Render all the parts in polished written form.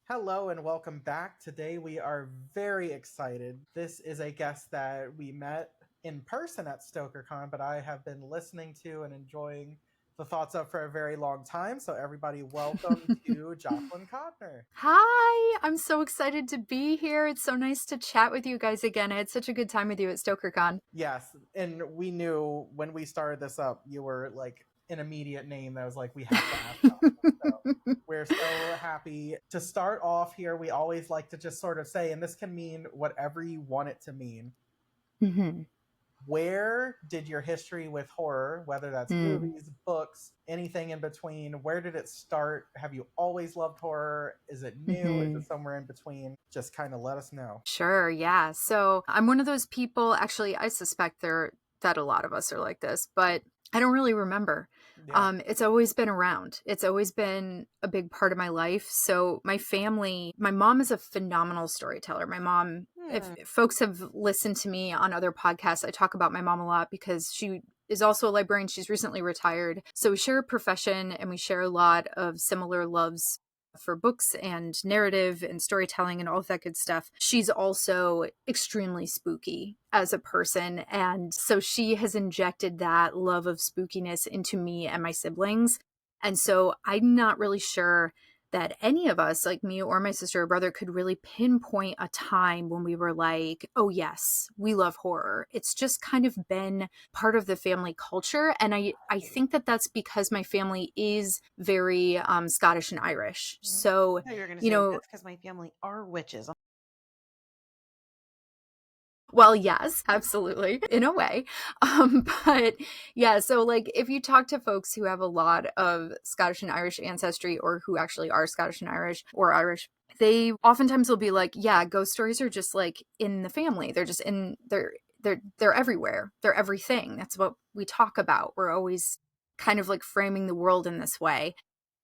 Hello and welcome back. Today we are very excited. This is a guest that we met in person at StokerCon, but I have been listening to and enjoying the thoughts of for a very long time. So everybody, welcome to Jocelyn Codner. Hi, I'm so excited to be here. It's so nice to chat with you guys again. I had such a good time with you at StokerCon. Yes, and we knew when we started this up, you were like an immediate name that was like, we have to ask Jocelyn. So we're so happy to start off here. We always like to just sort of say, and this can mean whatever you want it to mean. Mhm. Where did your history with horror, whether that's Mm. movies, books, anything in between, where did it start? Have you always loved horror? Is it new? Is it Mhm. somewhere in between? Just kind of let us know. Sure, yeah. So I'm one of those people, actually, I suspect that a lot of us are like this, but I don't really remember. Yeah. It's always been around. It's always been a big part of my life. So my family, my mom is a phenomenal storyteller. My mom, if folks have listened to me on other podcasts, I talk about my mom a lot because she is also a librarian. She's recently retired. So we share a profession and we share a lot of similar loves for books and narrative and storytelling and all of that good stuff. She's also extremely spooky as a person. And so she has injected that love of spookiness into me and my siblings. And so I'm not really sure that any of us, like me or my sister or brother, could really pinpoint a time when we were like, oh, yes, we love horror. It's just kind of been part of the family culture. And I think that that's because my family is very Scottish and Irish. So, I thought you were going to you say know, that's because my family are witches. well, yes, absolutely, in a way. But yeah, so like if you talk to folks who have a lot of Scottish and Irish ancestry or who actually are Scottish and Irish or Irish, they oftentimes will be like, yeah, ghost stories are just like in the family. They're just in they're everywhere. They're everything. That's what we talk about. We're always kind of like framing the world in this way.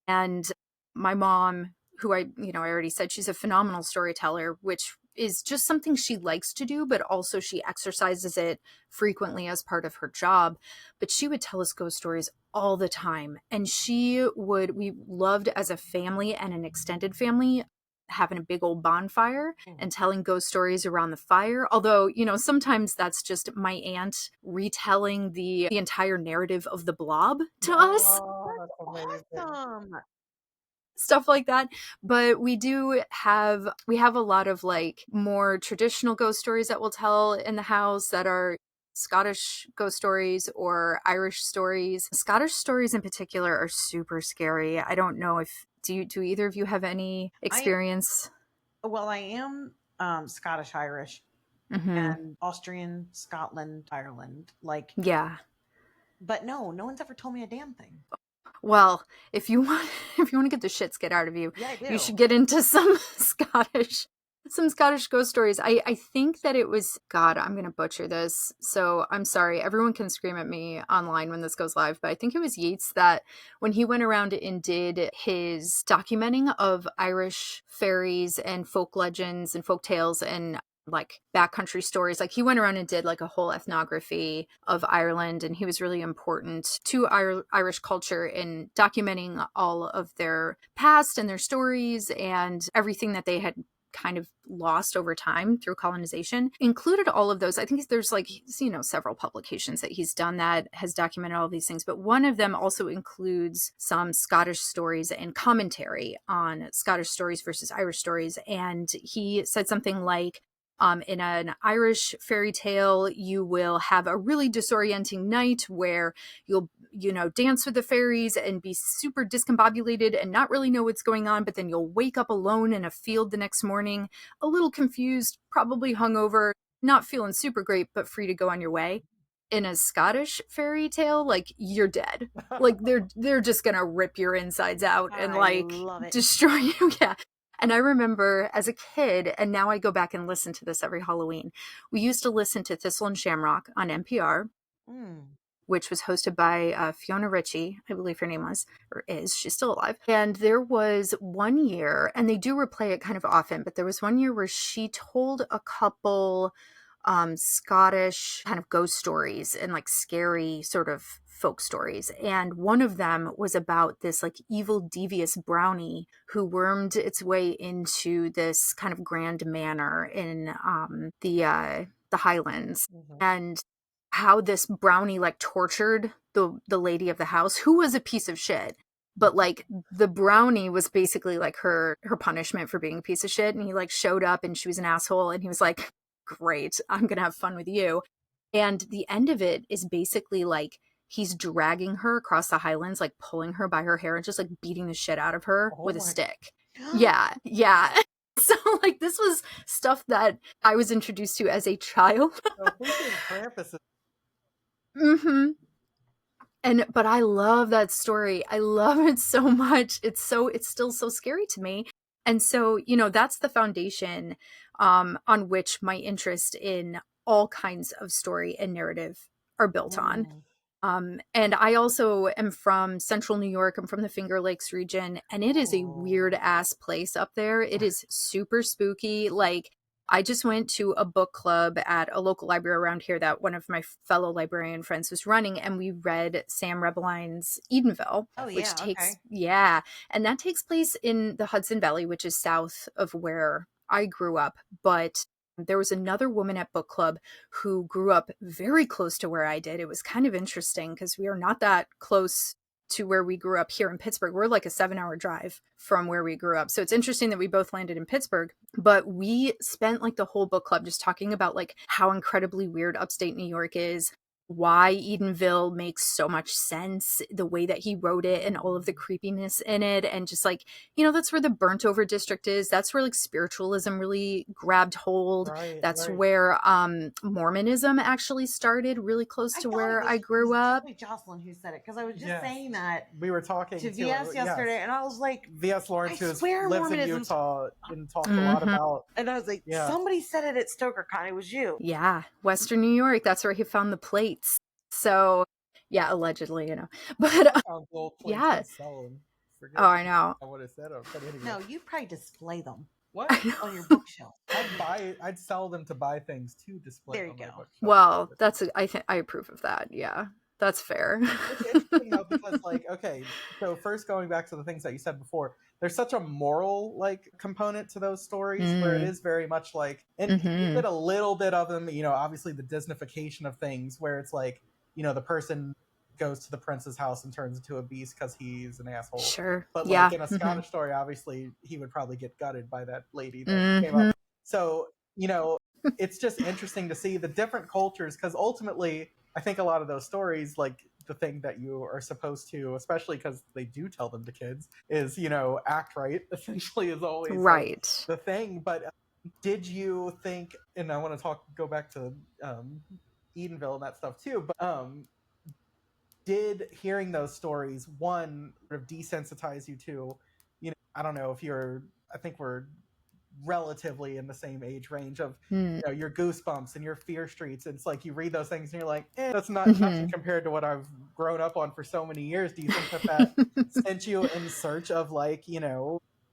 And my mom, who I already said she's a phenomenal storyteller, which is just something she likes to do, but also she exercises it frequently as part of her job. But she would tell us ghost stories all the time. And we loved as a family and an extended family having a big old bonfire and telling ghost stories around the fire. Although, sometimes that's just my aunt retelling the entire narrative of the Blob to us, Oh, that's amazing. Awesome. stuff like that. But we have a lot of like more traditional ghost stories that we'll tell in the house that are Scottish ghost stories or Irish stories. Scottish stories in particular are super scary. I don't know if do either of you have any I experience? I am Scottish Irish Mm-hmm. and Austrian, Scotland, Ireland. Yeah. But no one's ever told me a damn thing. Well, if you want if you want to get the shit scared out of you, Yeah, I you do. should get into some Scottish ghost stories. I think that it was, God, I'm gonna butcher this, so I'm sorry. Everyone can scream at me online when this goes live, but I think it was Yeats that when he went around and did his documenting of Irish fairies and folk legends and folk tales and like backcountry stories. Like he went around and did like a whole ethnography of Ireland, and he was really important to Irish culture in documenting all of their past and their stories and everything that they had kind of lost over time through colonization. Included all of those. I think there's like, several publications that he's done that has documented all of these things, but one of them also includes some Scottish stories and commentary on Scottish stories versus Irish stories. And he said something like, in an Irish fairy tale, you will have a really disorienting night where you'll, dance with the fairies and be super discombobulated and not really know what's going on. But then you'll wake up alone in a field the next morning, a little confused, probably hungover, not feeling super great, but free to go on your way. In a Scottish fairy tale, like you're dead. Like they're just gonna rip your insides out and I like love it. destroy you. Yeah. And I remember as a kid, and now I go back and listen to this every Halloween, we used to listen to Thistle and Shamrock on NPR, Mm. which was hosted by Fiona Ritchie, I believe her name was, or is. She's still alive. And there was one year, and they do replay it kind of often, but there was one year where she told a couple Scottish kind of ghost stories and like scary sort of folk stories. And one of them was about this like evil, devious brownie who wormed its way into this kind of grand manor in the Highlands. Mhm. And how this brownie like tortured the lady of the house, who was a piece of shit. But like the brownie was basically like her punishment for being a piece of shit. And he like showed up and she was an asshole and he was like, great, I'm gonna have fun with you. And the end of it is basically like he's dragging her across the Highlands, like pulling her by her hair and just like beating the shit out of her Oh with a my stick. Yeah, yeah. So like this was stuff that I was introduced to as a child. So freaking Krampus is Mm-hmm. But I love that story. I love it so much. It's still so scary to me. And so, that's the foundation on which my interest in all kinds of story and narrative are built on. Mm. And I also am from central New York. I'm from the Finger Lakes region, and it is a weird oh. ass place up there. It is super spooky. Like, I just went to a book club at a local library around here that one of my fellow librarian friends was running, and we read Sam Rebeline's Edenville, Oh which yeah, takes, okay. yeah, and that takes place in the Hudson Valley, which is south of where I grew up. But there was another woman at book club who grew up very close to where I did. It was kind of interesting because we are not that close to where we grew up here in Pittsburgh. We're like a 7-hour drive from where we grew up. So it's interesting that we both landed in Pittsburgh, but we spent like the whole book club just talking about like how incredibly weird upstate New York is, why Edenville makes so much sense, the way that he wrote it and all of the creepiness in it. And just like, that's where the burnt over district is. That's where like spiritualism really grabbed hold. Right, That's right. where Mormonism actually started, really close I to thought where I it grew was up. definitely Jocelyn who said it because I was just Yes. saying that We were talking to to VS yesterday, yes. and I was like, VS Lawrence, I who swear lives in Mormonism's. Utah and talks a lot Mhm. about And I was like, Yeah. somebody said it at StokerCon. It was you. Yeah, Western New York. That's where he found the plates. So, yeah, allegedly, But found gold plates yeah. and sell them. Forget Oh, I know. what it said. But anyway. No, you probably display them What? I know. on your bookshelf. I'd sell them to buy things to display There you on my go. bookshelf. Well, I approve of that. Yeah, that's fair. It's interesting though because like okay, so first going back to the things that you said before, there's such a moral like component to those stories where it is very much like, and you get a little bit of them, obviously the Disneyfication of things where it's like, the person goes to the prince's house and turns into a beast because he's an asshole. Sure. But Yeah. like in a Scottish story, obviously he would probably get gutted by that lady that came up. So, it's just interesting to see the different cultures because ultimately I think a lot of those stories, like the thing that you are supposed to, especially because they do tell them to kids, is, act right, essentially is always Right. like, the thing. But did you think, and I want to go back to Edenville and that stuff too, but did hearing those stories, one, sort of desensitize you to, I don't know if I think we're relatively in the same age range of your Goosebumps and your Fear Streets. It's like you read those things and you're like, that's not nothing compared to what I've grown up on for so many years. Do you think that sent you in search of like,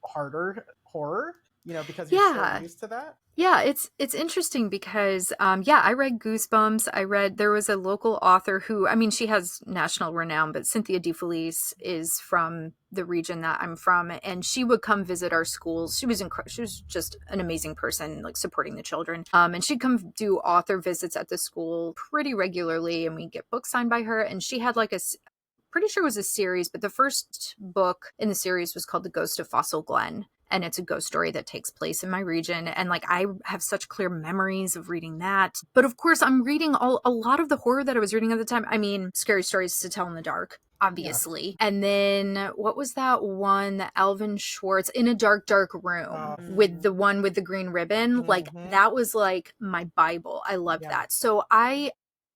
harder horror, because you're so used to that? Yeah, it's interesting because I read Goosebumps. There was a local author who, I mean, she has national renown, but Cynthia DeFelice is from the region that I'm from, and she would come visit our schools. She was just an amazing person, like supporting the children. And she'd come do author visits at the school pretty regularly, and we'd get books signed by her. And she had like pretty sure it was a series, but the first book in the series was called The Ghost of Fossil Glen. And it's a ghost story that takes place in my region. And like, I have such clear memories of reading that. But of course, I'm reading a lot of the horror that I was reading at the time. I mean, Scary Stories to Tell in the Dark, obviously. Yeah. And then what was that one, the Alvin Schwartz, In a Dark, Dark Room, with the one with the green ribbon? Like, that was like my Bible. I loved that. So I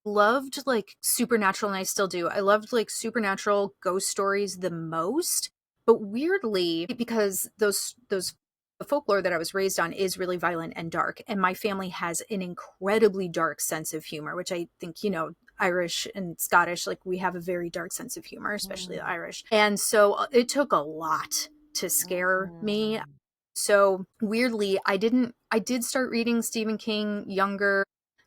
loved like supernatural, and I still do. I loved like supernatural ghost stories the most. But weirdly, because the folklore that I was raised on is really violent and dark, and my family has an incredibly dark sense of humor, which I think, Irish and Scottish, like we have a very dark sense of humor, especially the Irish. And so it took a lot to scare me. So weirdly, I did start reading Stephen King younger,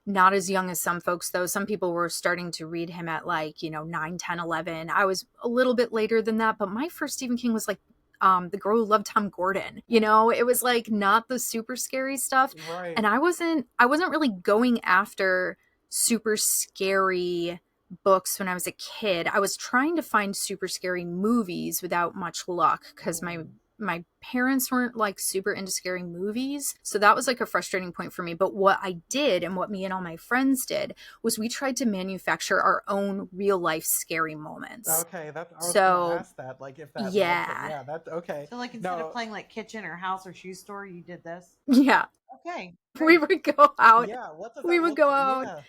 not as young as some folks, though. Some people were starting to read him at like, 9, 10, 11. I was a little bit later than that, but my first Stephen King was like The Girl Who Loved Tom Gordon. It was like not the super scary stuff. Right. And I wasn't really going after super scary books when I was a kid. I was trying to find super scary movies without much luck because my parents weren't like super into scary movies. So that was like a frustrating point for me. But what I did and what me and all my friends did was we tried to manufacture our own real life scary moments. Okay, I was gonna ask that, like if that yeah, that's okay. So like instead of playing like kitchen or house or shoe store, you did this? Yeah. Okay. Great. We would go out. Yeah, what does we would go out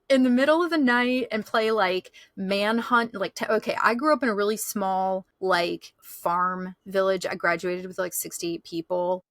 in the middle of the night and play like manhunt. Okay, I grew up in a really small like farm village. I graduated with like 68 people.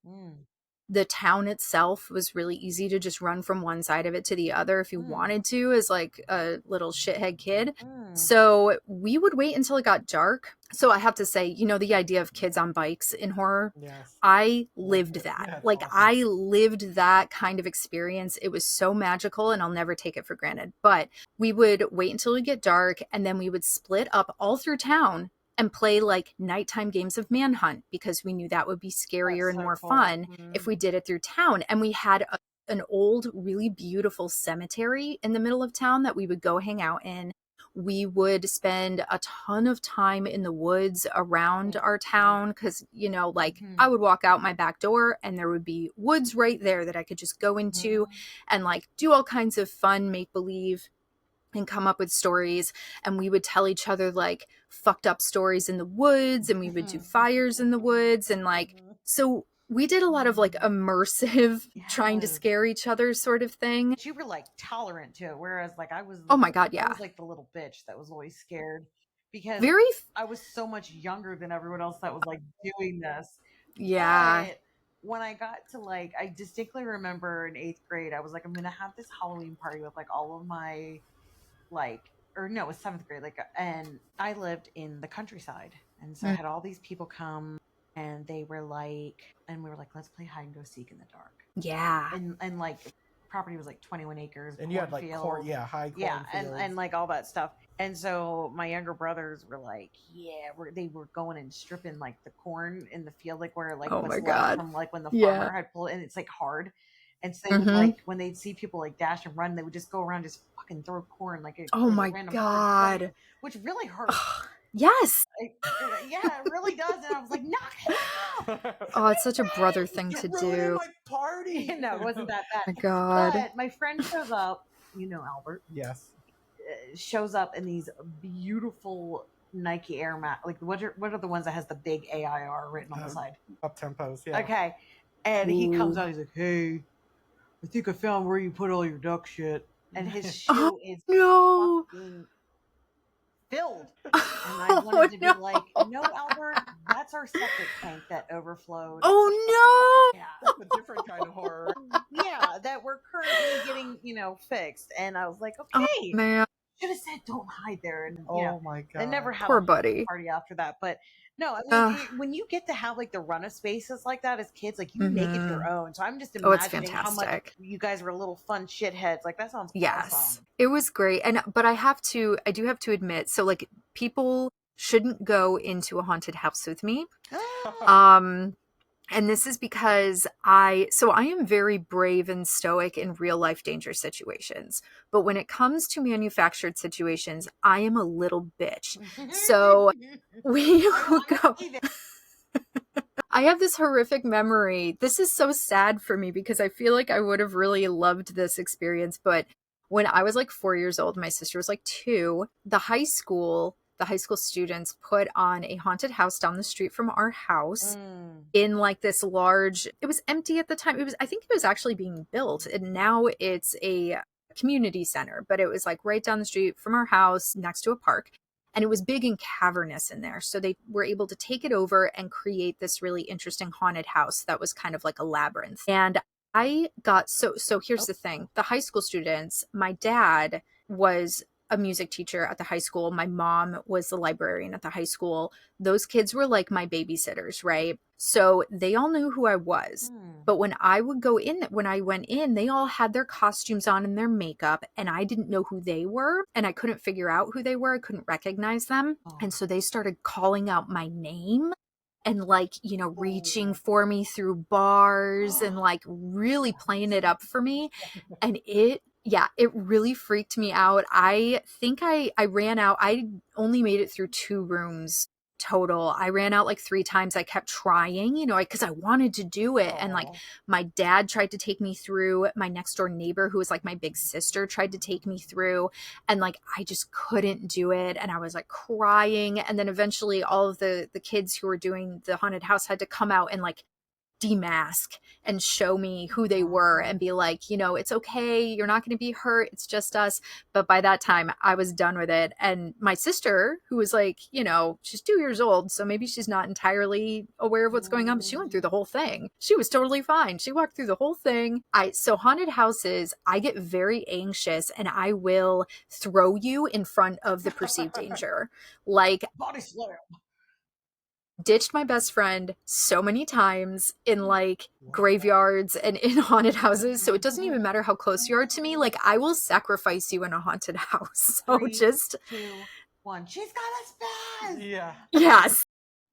The town itself was really easy to just run from one side of it to the other if you wanted to, as like a little shithead kid. So we would wait until it got dark. So I have to say, the idea of kids on bikes in horror, yes. I lived that. Yeah, like awesome. I lived that kind of experience. It was so magical and I'll never take it for granted. But we would wait until it get dark and then we would split up all through town and play like nighttime games of manhunt because we knew that would be scarier and more fun if we did it through town. And we had an old, really beautiful cemetery in the middle of town that we would go hang out in. We would spend a ton of time in the woods around our town because, I would walk out my back door and there would be woods right there that I could just go into and like do all kinds of fun make-believe and come up with stories. And we would tell each other like fucked up stories in the woods and we would do fires in the woods. And like, so we did a lot of like immersive trying to scare each other sort of thing. But you were like tolerant to it. Whereas like I was, oh my God, yeah. I was like the little bitch that was always scared because I was so much younger than everyone else that was like doing this. Yeah. But when I got to like, I distinctly remember in 8th grade, I was like, I'm going to have this Halloween party with like all of my it was 7th grade, and I lived in the countryside, and so I had all these people come, and they were like, and we were like, let's play hide and go seek in the dark. Yeah. And like property was like 21 acres, and you had like high corn fields. and like all that stuff. And so my younger brothers were like, they were going and stripping like the corn in the field, like where like what's left from like when the farmer had pulled, and it's like hard. And so they would like when they'd see people like dash and run, they would just go around just fucking throw corn like a random God, thing, which really hurts. Yes. It really does. And I was like, knock it off. Oh, it's such a brother thing to do. My party. No, it wasn't that bad. My God. But my friend shows up, Albert. Yes. Shows up in these beautiful Nike Air Max. Like what are the ones that has the big AIR written on the side? Up tempos, yeah. Okay. And he comes out, he's like, hey, I think I found where you put all your duck shit. And his shoe is fucking filled. And I wanted to be like, no, Albert, that's our septic tank that overflowed. Oh, no. Yeah. That's a different kind of horror. Yeah, that we're currently getting, fixed. And I was like, okay. Oh, man. Should have said don't hide there. And, my God. I never had Poor a buddy. party after that. But no, I mean, when you get to have like the run of spaces like that as kids, like you make it your own. So I'm just imagining how much you guys were little fun shitheads. Like that sounds awesome. It was great. But I do have to admit, so like people shouldn't go into a haunted house with me. And this is because I am very brave and stoic in real life dangerous situations. But when it comes to manufactured situations, I am a little bitch. So we will go. I have this horrific memory. This is so sad for me because I feel like I would have really loved this experience. But when I was like 4 years old, my sister was like 2, the high school students put on a haunted house down the street from our house in like this large, it was empty at the time. I think it was actually being built, and now it's a community center, but it was like right down the street from our house next to a park. And it was big and cavernous in there. So they were able to take it over and create this really interesting haunted house that was kind of like a labyrinth. And I got, so here's the thing. The high school students, my dad was a music teacher at the high school. My mom was the librarian at the high school. Those kids were like my babysitters, right? So they all knew who I was. But when I went in, they all had their costumes on and their makeup, and I didn't know who they were, and I couldn't figure out who they were. I couldn't recognize them. And so they started calling out my name and like, you know, reaching for me through bars and like really playing it up for me. And it really freaked me out. I think I ran out. I only made it through 2 rooms total. I ran out like 3 times. I kept trying, you know, because I wanted to do it. And like my dad tried to take me through. My next door neighbor, who was like my big sister, tried to take me through. And like I just couldn't do it. And I was like crying. And then eventually all of the kids who were doing the haunted house had to come out and like demask and show me who they were and be like, you know, it's okay, you're not going to be hurt, it's just us. But by that time I was done with it. And my sister, who was like, you know, she's 2 years old, so maybe she's not entirely aware of what's going on, but she went through the whole thing. She was totally fine. She walked through the whole thing. So haunted houses, I get very anxious and I will throw you in front of the perceived danger. Like, body slam. Ditched my best friend so many times in like graveyards and in haunted houses, so it doesn't even matter how close you are to me. Like, I will sacrifice you in a haunted house. So 3, just 2, 1. She's got a spaz. Yeah. Yes.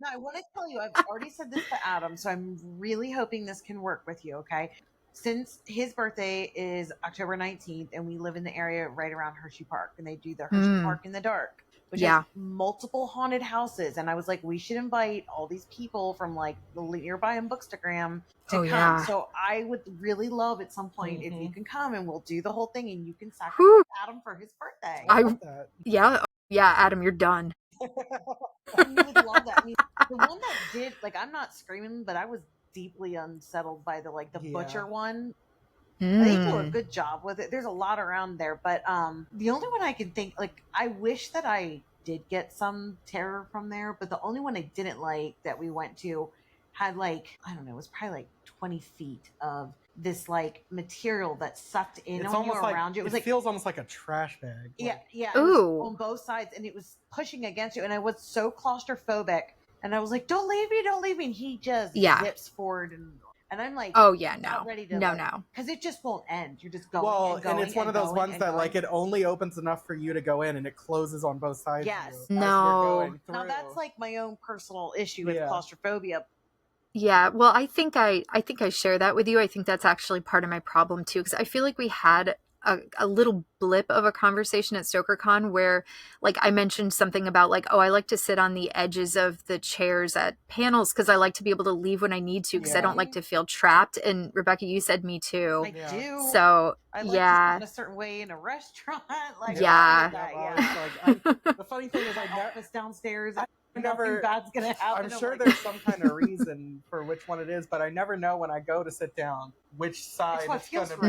Now I want to tell you, I've already said this to Adam, so I'm really hoping this can work with you. Okay, since his birthday is October 19th, and we live in the area right around Hershey Park, and they do the Hershey Park in the Dark, which has multiple haunted houses. And I was like, we should invite all these people from like the nearby in Bookstagram to come. Yeah. So I would really love at some point if you can come and we'll do the whole thing and you can sacrifice Adam for his birthday. Yeah, Adam, you're done. I would love that. I mean, the one that did, like, I'm not screaming, but I was deeply unsettled by the butcher one. They do a good job with it. There's a lot around there, but the only one I can think, like, I wish that I did get some terror from there, but the only one I didn't like that we went to had like, I don't know, it was probably like 20 feet of this like material that sucked in on you around you. It was like, feels almost like a trash bag. Yeah. It was on both sides, and it was pushing against you, and I was so claustrophobic, and I was like, don't leave me, and he just zips forward, and I'm like, not ready to no, because it just won't end. You're just going and going, and it's one of those ones that like it only opens enough for you to go in, and it closes on both sides. Yes. Of you as you're going through. Now that's like my own personal issue with claustrophobia. Yeah, well, I think I share that with you. I think that's actually part of my problem too, because I feel like we had a little blip of a conversation at StokerCon where like I mentioned something about like, oh, I like to sit on the edges of the chairs at panels because I like to be able to leave when I need to, because I don't like to feel trapped. And Rebecca, you said me too. I do. So I like to sit in a certain way in a restaurant. Like, the funny thing is, I office downstairs. Nothing bad's gonna happen. I'm sure there's some kind of reason for which one it is, but I never know when I go to sit down which side it's going to be.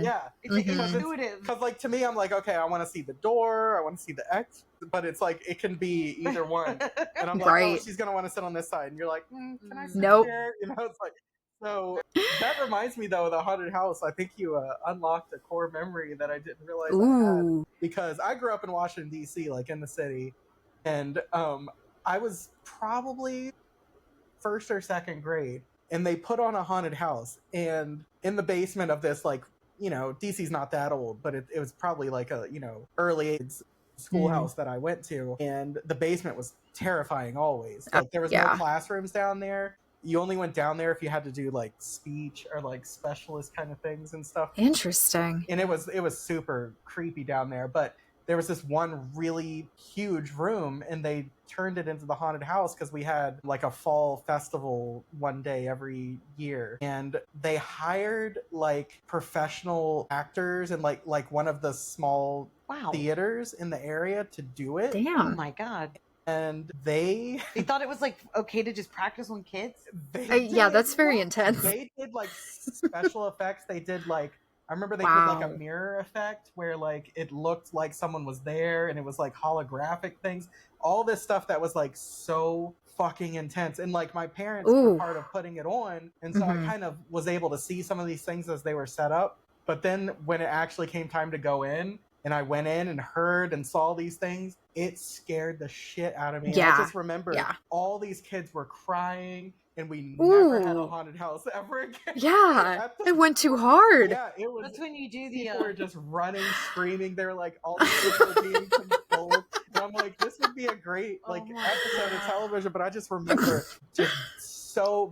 Yeah, it's intuitive. Because like to me, I'm like, okay, I want to see the door, I want to see the X, but it's like it can be either one, and I'm like, oh, she's gonna want to sit on this side, and you're like, can I sit here? You know, it's like. So that reminds me though of the haunted house. I think you unlocked a core memory that I didn't realize I had, because I grew up in Washington D.C., like in the city, and I was probably 1st or 2nd grade, and they put on a haunted house, and in the basement of this, like, you know, DC's not that old, but it was probably like a, you know, early age schoolhouse that I went to, and the basement was terrifying always. Like there was no classrooms down there. You only went down there if you had to do like speech or like specialist kind of things and stuff. Interesting. And it was super creepy down there, but there was this one really huge room, and they turned it into the haunted house because we had like a fall festival one day every year, and they hired like professional actors and like one of the small theaters in the area to do it. Damn. Oh my God. And they thought it was like okay to just practice on kids. That's very intense. They did like special effects. They did like, I remember they did like a mirror effect where like it looked like someone was there, and it was like holographic things. All this stuff that was like so fucking intense. And like my parents were part of putting it on, and so I kind of was able to see some of these things as they were set up. But then when it actually came time to go in, and I went in and heard and saw these things, it scared the shit out of me. Yeah. I just remember Yeah. all these kids were crying, and we never had a Ooh. haunted house ever again. Yeah. At the It went too hard. Yeah, it was. That's when you do the. People were just running, screaming. They're like, all the kids were being controlled. And I'm like, this would be a great Oh like my episode of God. television. But I just remember just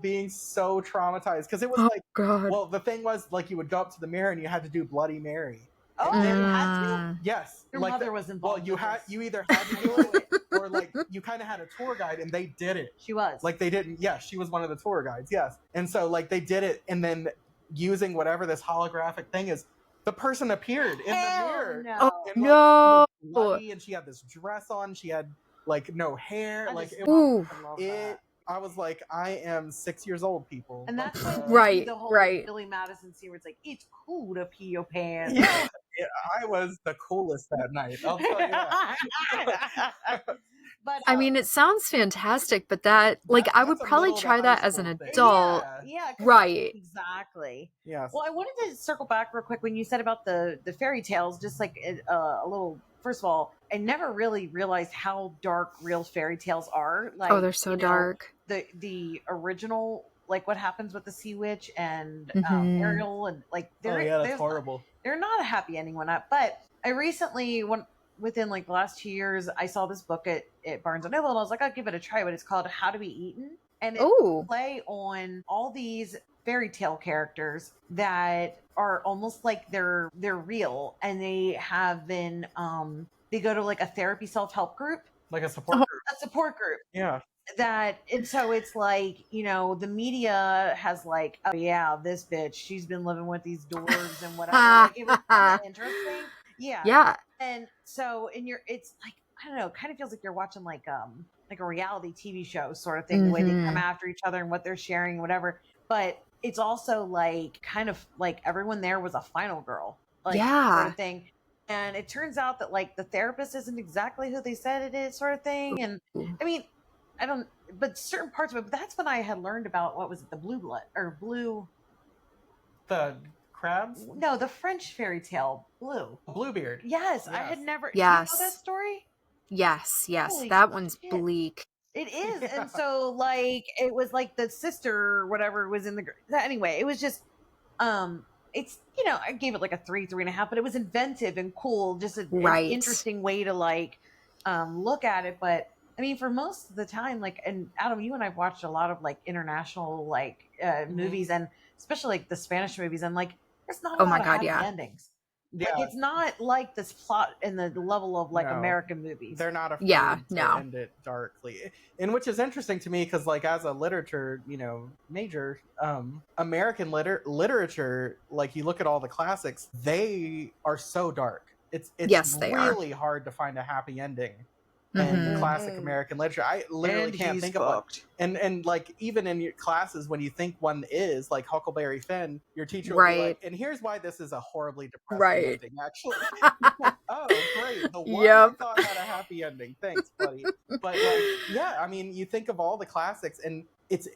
being so traumatized because it was Oh like, God. well, the thing was like you would go up to the mirror and you had to do Bloody Mary. Oh, And you then- had to. Yes, Your like mother the- was well, involved. you either had to do it or like you kind of had a tour guide and they did it. She was Like they didn't. Yes, she was one of the tour guides. Yes, and so like they did it, and then using whatever this holographic thing is, the person appeared in the mirror. No. Oh, And, like, no. she was bloody, and she had this dress on. She had like no hair. I Like just it, Ooh. love it that. I was like, I am 6 years old, people. And that's Like, when Right, the whole right. Billy Madison scene where it's like, it's cool to pee your pants. yeah, I was the coolest that night. I'll tell you that. But I mean, it sounds fantastic, but that, like, I would That's a probably middle to try high that as an school thing. adult. yeah, 'cause- Right. exactly. Yes. Well, I wanted to circle back real quick when you said about the fairy tales, just like a little. First of all, I never really realized how dark real fairy tales are. Like, Oh, they're so dark. The original, like what happens with the Sea Witch and Mhm. Ariel, and like Oh yeah, that's there's- horrible. they're not a happy ending one up. But I recently, within like the last 2 years, I saw this book at Barnes & Noble, and I was like, I'll give it a try. But it's called How to Be Eaten, and it's Oh. play on all these fairy tale characters that are almost like they're real, and they have been they go to like a therapy self-help group, Like a support Oh. group. a support group. Yeah. That, and so it's like, you know, the media has like, oh yeah, this bitch, she's been living with these dwarves and whatever. Like, it was kind of interesting. Yeah. Yeah. And so it's like, I don't know, it kind of feels like you're watching like a reality TV show sort of thing, the way they come Mhm. after each other and what they're sharing, whatever. But it's also like kind of like everyone there was a final girl, like Yeah. sort of thing. And it turns out that like the therapist isn't exactly who they said it is, sort of thing. And I mean, I don't, but certain parts of it, but that's when I had learned about, what was it, the blue blood or blue, The crabs? no, the French fairy tale Blue. Bluebeard. Yes, I Yes. had never, Yes. do you know that story? Yes. Holy That one's shit. bleak. It is. Yeah. And so like, it was like the sister or whatever was in the, anyway, it was just, it's, you know, I gave it like a 3.5, but it was inventive and cool, just an Right. interesting way to like look at it. But I mean, for most of the time, like, and Adam, you and I've watched a lot of like international like movies, and especially like the Spanish movies, and like there's not a Oh my lot of God, happy yeah. endings. Yeah. Like, it's not like this plot in the level of like No. American movies. They're not afraid Yeah, to no. end it darkly. And which is interesting to me because, like, as a literature, you know, major, American literature, like, you look at all the classics, they are so dark. It's Yes, they are. really hard to find a happy ending in Mhm. classic American literature. I literally And can't he's think of one. fucked. And like, even in your classes, when you think one is like Huckleberry Finn, your teacher will be Right. like, and here's why this is a horribly depressing Right. ending, actually. Like, oh, great. The one I Yep. thought had a happy ending. Thanks, buddy. But like, yeah, I mean, you think of all the classics, and it's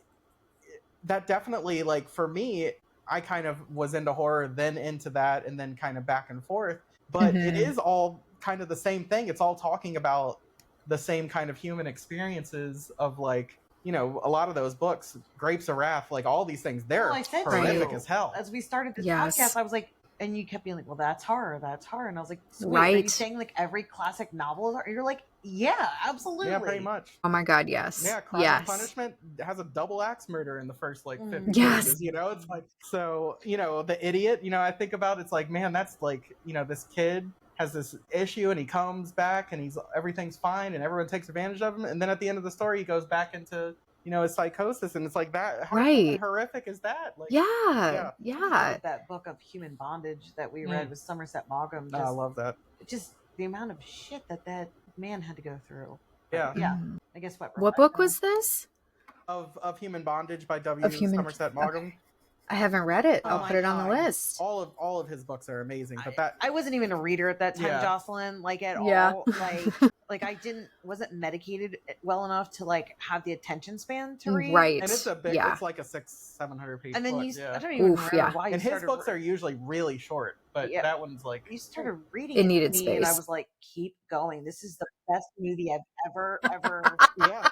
that definitely, like, for me, I kind of was into horror, then into that, and then kind of back and forth. But it Mhm. is all kind of the same thing. It's all talking about the same kind of human experiences of, like, you know, a lot of those books, Grapes of Wrath, like all these things, they're Well, I said to horrific you, as hell. as we started this Yes. podcast, I was like, and you kept being like, well, that's horror. And I was like, sweet. Are you Right. saying like every classic novel is horror? You're like, yeah, absolutely. Yeah, pretty much. Oh my God, yes. Yeah, Crime yes. and Punishment has a double axe murder in the first like 50 Yes. pages, you know? It's like, so, you know, The Idiot, you know, I think about, it's like, man, that's like, you know, this kid has this issue and he comes back and everything's fine and everyone takes advantage of him, and then at the end of the story he goes back into, you know, his psychosis, and it's like, that how Right. horrific is that? Like, Yeah. Yeah. That book of Human Bondage that we read with Somerset Maugham. I love that. Just the amount of shit that man had to go through. Yeah. Yeah. Mhm. I guess What book was this? Of Human Bondage by W. Of Human- Somerset Maugham. I haven't read it. Oh I'll my put it on the God. list. All of his books are amazing, but that I wasn't even a reader at that time, Yeah. Jocelyn, like at Yeah. all. Like like I wasn't medicated well enough to like have the attention span to read. Right. And it's a big, Yeah. it's like a 600-700 page And then book. I don't even remember yeah. why you And his started books are usually really short, but Yeah. that one's like you started reading It to needed me, and I space. was like, keep going. This is the best movie I've ever yeah.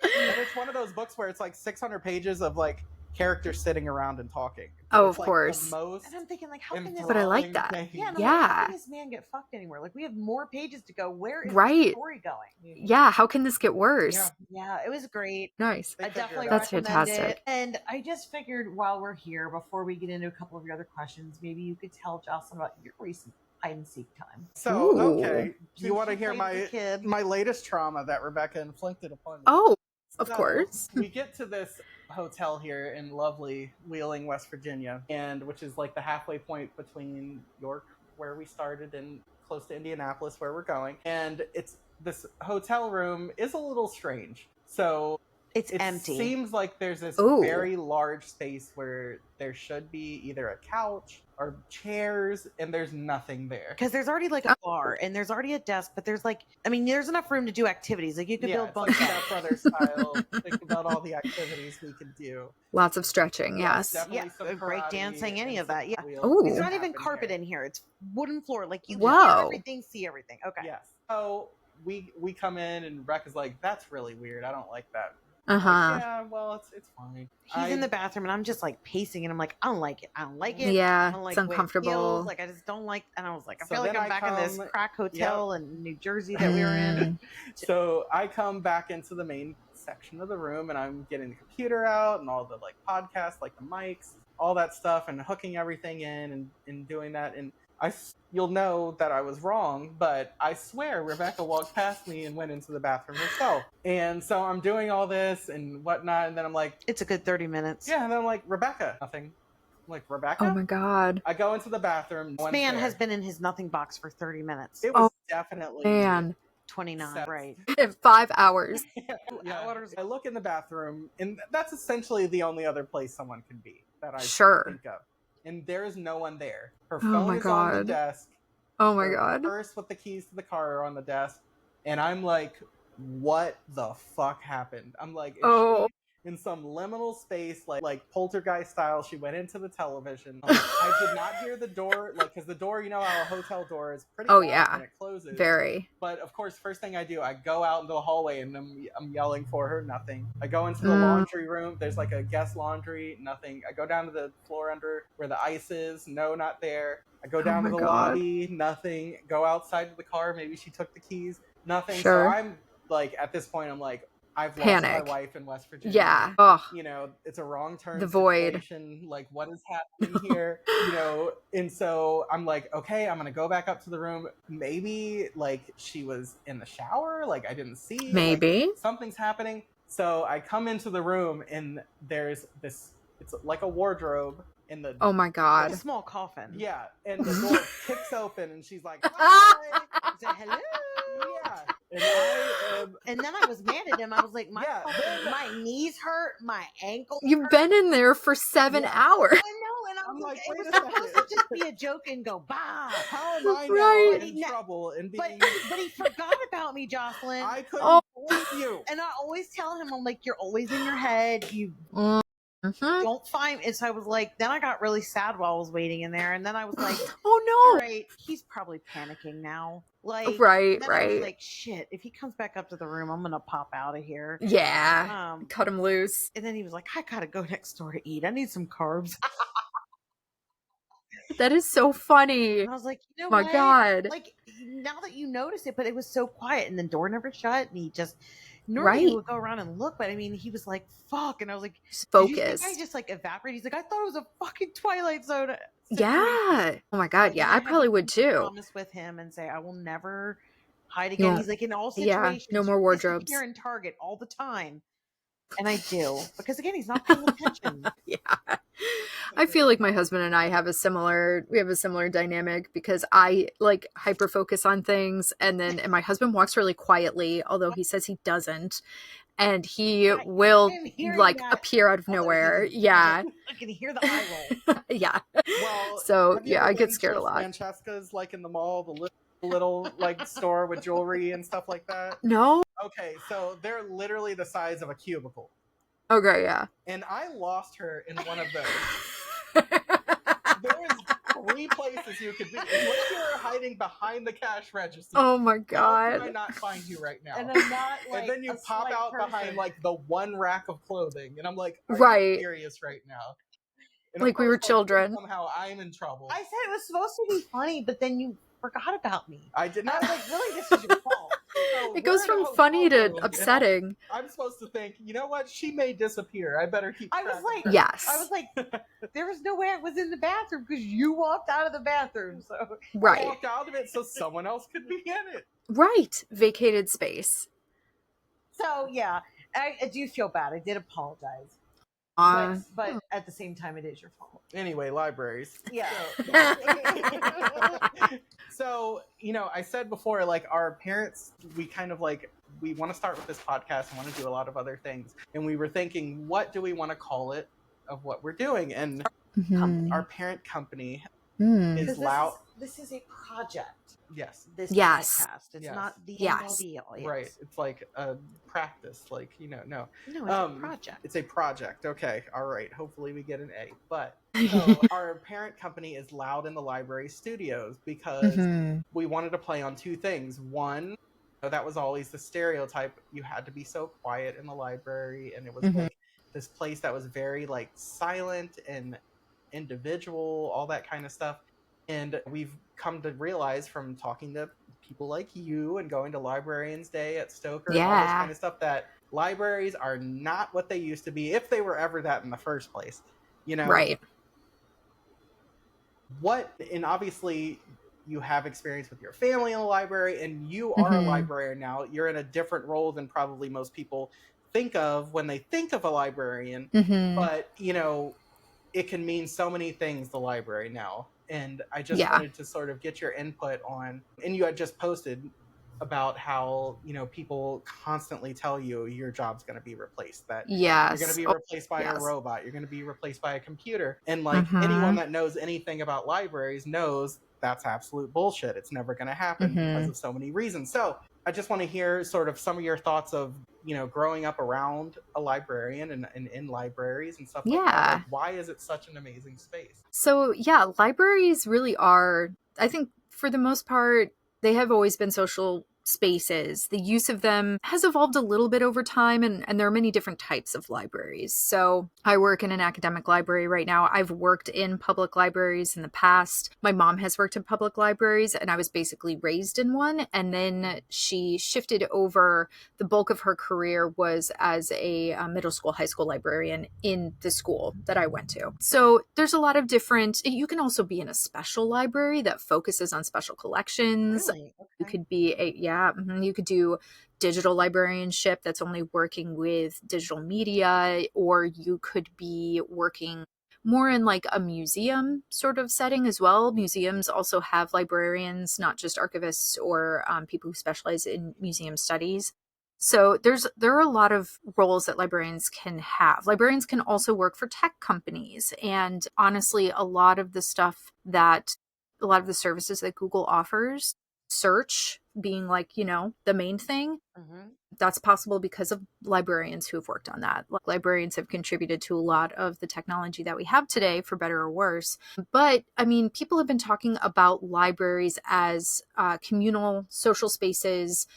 And it's one of those books where it's like 600 pages of like characters sitting around and talking. Oh, it's of like course. the most And I'm thinking, like, how can this? But I like enthralling that. thing. Yeah, and I'm Yeah. like, how can this man get fucked anymore? Like, we have more pages to go. Where is the Right. story going? Yeah, how can this get worse? Yeah, it was great. Nice. They I figured definitely it out. That's recommend fantastic. it. And I just figured while we're here, before we get into a couple of your other questions, maybe you could tell Jocelyn about your recent hide and seek time. So, Ooh. okay, Since you want to you hear played as a kid. my latest trauma that Rebecca inflicted upon me? Oh, of So, course. We get to this hotel here in lovely Wheeling, West Virginia, and which is like the halfway point between York, where we started, and close to Indianapolis, where we're going. And this hotel room is a little strange. So It's it empty. seems like there's this Ooh. very large space where there should be either a couch or chairs, and there's nothing there. Because there's already like a bar and there's already a desk, but there's like, I mean, there's enough room to do activities. Like you could build it's bunk like beds. Step Brother style. Think about all the activities we could do. Lots of stretching, yes. Definitely some break karate dancing, any and of that. some Yeah. wheels Ooh. It's that not even happen carpet here. in here. It's wooden floor. Like you can Whoa. hear everything, see everything. Okay. Yes. So we come in and Rec is like, that's really weird. I don't like that. Uh-huh. Like, yeah, well, it's fine. He's in the bathroom and I'm just like pacing and I'm like, I don't like it. I don't like it. I Yeah, don't like it's the way it uncomfortable. feels. Like I just don't like. And I was like, I So feel like then I'm I back in this come- crack hotel in New Jersey that we were in. So I come back into the main section of the room and I'm getting the computer out and all the like podcasts, like the mics, all that stuff, and hooking everything in and doing that. And you'll know that I was wrong, but I swear Rebecca walked past me and went into the bathroom herself. And so I'm doing all this and whatnot, and then I'm like, It's a good 30 minutes. yeah, and then I'm like, Rebecca, nothing. I'm like, Rebecca? Oh my God. I go into the bathroom. This man has been in his nothing box for 30 minutes. It was definitely Man. 29, Sex. right. 5 hours. Yeah. hours. I look in the bathroom, and that's essentially the only other place someone can be that I Sure. think of. And there is no one there. Her Oh phone my is on the God. desk. Oh my Her God. purse with the keys to the car are on the desk. And I'm like, what the fuck happened? I'm like, is Oh. she in some liminal space, like poltergeist style? She went into the television. I did not hear the door, because the door, you know how a hotel door is pretty Oh, loud yeah. when it closes. Very. But of course, first thing I do, I go out into the hallway and I'm yelling for her, nothing. I go into the laundry room. There's like a guest laundry, nothing. I go down to the floor under where the ice is, no, not there. I go down to the lobby, nothing. Go outside to the car, maybe she took the keys, nothing. Sure. So I'm like, at this point, I'm like, I've Panic. lost my wife in West Virginia. Yeah. Oh. You know, it's a wrong turn The void. situation. Like, what is happening here? You know, and so I'm like, okay, I'm gonna go back up to the room. Maybe like she was in the shower, like I didn't see. Maybe. Like, something's happening. So I come into the room and there's this. It's like a wardrobe in the. Oh my God. A small coffin. Yeah, and the door kicks open and she's like, "Hi." I said, hello. Yeah, and I am. And then I was mad at him. I was like, Yeah. my knees hurt, my ankle. You've been in there for 7 hours. I know, and I I'm was like, like, it wait was a supposed second. to just be a joke and go, bah. How am I now Right. in trouble and But being? but he forgot about me, Jocelyn. I couldn't Oh. believe you. And I always tell him, I'm like, you're always in your head. You Mhm. don't find. And so I was like, then I got really sad while I was waiting in there, and then I was like, Oh no. right, he's probably panicking now. Like, Right, then I was right. like, shit, if he comes back up to the room, I'm gonna pop out of here. Yeah. Um, Cut him loose. and then he was like, I gotta go next door to eat. I need some carbs. That is so funny. And I was like, you know My what? God. Like, now that you notice it, but it was so quiet, and the door never shut, and he just normally he Right. would go around and look, but I mean, he was like, fuck, and I was like, Just did you focused. think I just like evaporated? He's like, I thought it was a fucking Twilight Zone. Yeah. Oh my God. Yeah, I probably would too. Promise with him and say, I will never hide You again. won't- He's like, in all Yeah, situations, no more you wardrobes. disappear in Target all the time. And I do, because again, he's not paying attention. Yeah. I feel like my husband and I have a similar dynamic because I like hyper focus on things and my husband walks really quietly, although he says he doesn't. And he will I'm hearing like that. appear out of Although nowhere. he's- Yeah. I can hear the eye roll. Yeah. Well, So have you yeah, ever I get been scared to a lot. Francesca's, like in the mall, little like store with jewelry and stuff like that? No? Okay, so they're literally the size of a cubicle. Okay, yeah. And I lost her in one of those. There is 3 places you could be. Unless you were hiding behind the cash register. Oh my How god. can I not find you right now? And I'm not like and then you a pop slight out person. behind like the one rack of clothing. And I'm like, are Right. you serious right now? And Like we were children. Somehow I'm in trouble. I said it was supposed to be funny, but then you forgot about me. I did not. I was like, really, this is your fault. So It goes we're in a from funny hotel to room, upsetting. I'm supposed to think, you know what? She may disappear. I better keep track I was of like, her. Yes. I was like, there was no way I was in the bathroom because you walked out of the bathroom. So I Right. walked out of it so someone else could be in it. Right. Vacated space. So yeah, I do feel bad. I did apologize. But at the same time, it is your fault. Anyway, libraries. Yeah. So, you know, I said before, like, our parents, we kind of like, we want to start with this podcast and want to do a lot of other things. And we were thinking, what do we want to call it of what we're doing? And our parent company is loud. This is a project. Yes. This Yes. podcast. It's Yes. not the Yes. end all be all. Yes. Right. It's like a practice, like, you know, no. No, it's a project. It's a project. Okay. All right. Hopefully we get an A. But so our parent company is Loud in the Library Studios because we wanted to play on 2 things. One, that was always the stereotype. You had to be so quiet in the library. And it was like this place that was very like silent and individual, all that kind of stuff. And we've come to realize from talking to people like you and going to Librarians Day at Stoker and all this kind of stuff that libraries are not what they used to be, if they were ever that in the first place. You know? Right. And obviously you have experience with your family in the library and you are a librarian now. You're in a different role than probably most people think of when they think of a librarian. But, you know, it can mean so many things, the library now. And I just wanted to sort of get your input on, and you had just posted about how, you know, people constantly tell you your job's going to be replaced, that you're going to be replaced by a robot, you're going to be replaced by a computer. And like anyone that knows anything about libraries knows that's absolute bullshit. It's never going to happen because of so many reasons. So I just want to hear sort of some of your thoughts of, you know, growing up around a librarian and in libraries and stuff like that. Like, why is it such an amazing space? So yeah, libraries really are, I think for the most part, they have always been social spaces. The use of them has evolved a little bit over time, and there are many different types of libraries. So I work in an academic library right now. I've worked in public libraries in the past. My mom has worked in public libraries, and I was basically raised in one. And then she shifted over. The bulk of her career was as a middle school, high school librarian in the school that I went to. So there's a lot of different, you can also be in a special library that focuses on special collections. Really? Okay. You could be you could do digital librarianship that's only working with digital media, or you could be working more in like a museum sort of setting as well. Museums also have librarians, not just archivists or people who specialize in museum studies. So there are a lot of roles that librarians can have. Librarians can also work for tech companies. And honestly, a lot of the services that Google offers, search being like, you know, the main thing, that's possible because of librarians who have worked on that. Librarians have contributed to a lot of the technology that we have today, for better or worse. But I mean, people have been talking about libraries as communal social spaces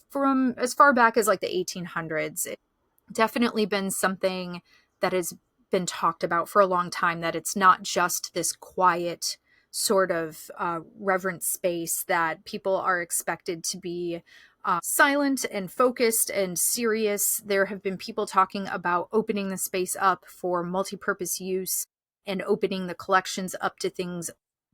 from as far back as like the 1800s. It's definitely been something that has been talked about for a long time, that it's not just this quiet sort of reverent space that people are expected to be silent and focused and serious. There have been people talking about opening the space up for multi-purpose use and opening the collections up to things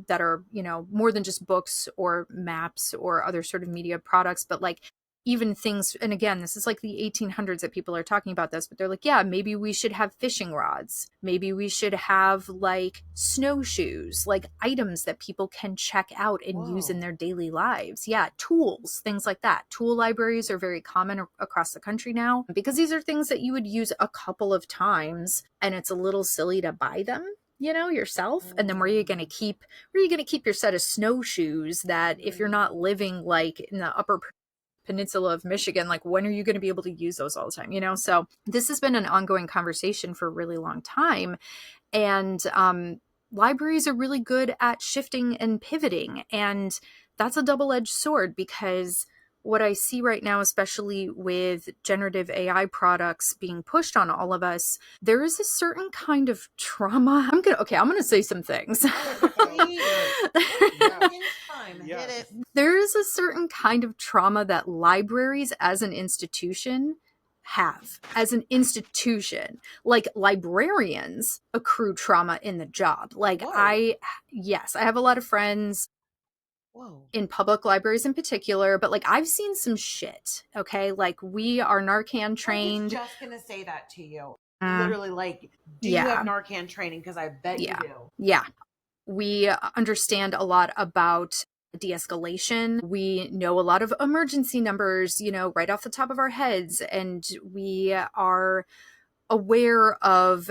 that are, you know, more than just books or maps or other sort of media products, but like even things, and again, this is like the 1800s that people are talking about this, but they're like, yeah, maybe we should have fishing rods. Maybe we should have like snowshoes, like items that people can check out and use in their daily lives. Yeah, tools, things like that. Tool libraries are very common across the country now because these are things that you would use a couple of times and it's a little silly to buy them, yourself. And then where are you going to keep your set of snowshoes that if you're not living like in the upper peninsula of Michigan, like when are you going to be able to use those all the time? So this has been an ongoing conversation for a really long time. And libraries are really good at shifting and pivoting. And that's a double-edged sword, because what I see right now, especially with generative AI products being pushed on all of us, there is a certain kind of trauma. I'm going to say some things. Yes. There is a certain kind of trauma that libraries as an institution have. As an institution, like librarians accrue trauma in the job. Like Whoa. I have a lot of friends in public libraries in particular, but like I've seen some shit. Okay, like we are Narcan trained. I was just gonna say that to you. Literally, like, do you have Narcan training? Because I bet you do. Yeah, we understand a lot about de-escalation. We know a lot of emergency numbers, right off the top of our heads, and we are aware of